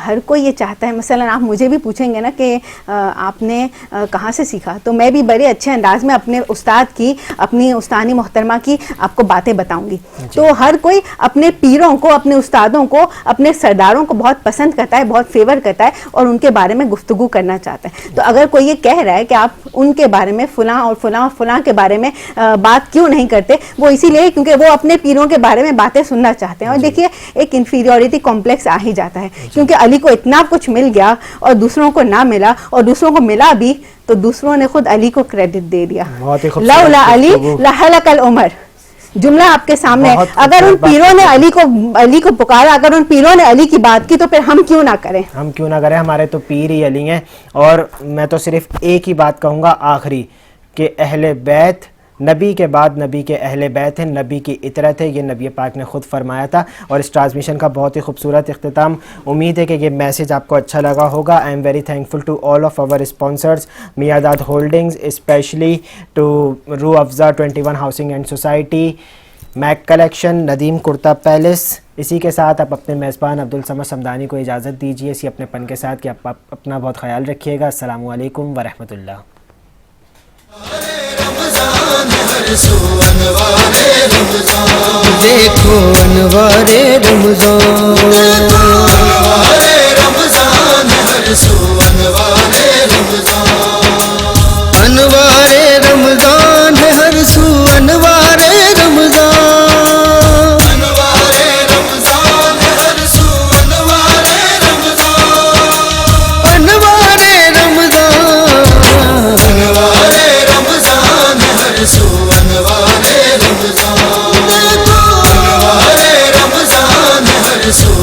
ہر کوئی یہ چاہتا ہے, مثلا آپ مجھے بھی پوچھیں گے نا کہ آپ نے کہاں سے سیکھا, تو میں بھی بڑے اچھے انداز میں اپنے استاد کی, اپنی استانی محترمہ کی آپ کو باتیں بتاؤں گی. تو ہر کوئی اپنے پیروں کو, اپنے استادوں کو, اپنے سرداروں کو بہت پسند کرتا ہے, بہت فیور کرتا ہے اور ان کے بارے میں گفتگو کرنا چاہتا ہے. تو اگر کوئی یہ کہہ رہا ہے کہ آپ ان کے بارے میں فلاں اور فلاں اور فلاں کے بارے میں بات کیوں نہیں کرتے, وہ اسی لیے کیونکہ وہ اپنے پیروں کے بارے میں باتیں سننا چاہتے ہیں. اور دیکھیے ایک انفیریورٹی کمپلیکس آ ہی جاتا ہے, کیونکہ علی کو اتنا کچھ مل گیا اور دوسروں کو نہ ملا, اور دوسروں کو ملا بھی تو دوسروں نے خود علی کو کریڈٹ دے دیا. لولا علی لہلک العمر, جملہ آپ کے سامنے ہے. اگر ان پیروں نے علی کو پکارا, اگر ان پیروں نے علی کی بات کی, تو پھر ہم کیوں نہ کریں, ہمارے تو پیر ہی علی ہیں. اور میں تو صرف ایک ہی بات کہوں گا آخری, کہ اہل بیت نبی کے بعد نبی کے اہل بیت ہیں, نبی کی اطرت ہے, یہ نبی پاک نے خود فرمایا تھا. اور اس ٹرانسمیشن کا بہت ہی خوبصورت اختتام, امید ہے کہ یہ میسیج آپ کو اچھا لگا ہوگا. I am very thankful to all of our sponsors, Miadad holdings, specially to Rooh Afza 21 housing and society, Mac collection, Nadeem Kurta palace. اسی کے ساتھ آپ اپنے میزبان عبدالصمد صمدانی کو اجازت دیجیے اسی اپنے پن کے ساتھ کہ آپ اپنا بہت خیال رکھیے گا. السلام علیکم ورحمۃ اللہ. دیکھو انوار رمضان ہر سو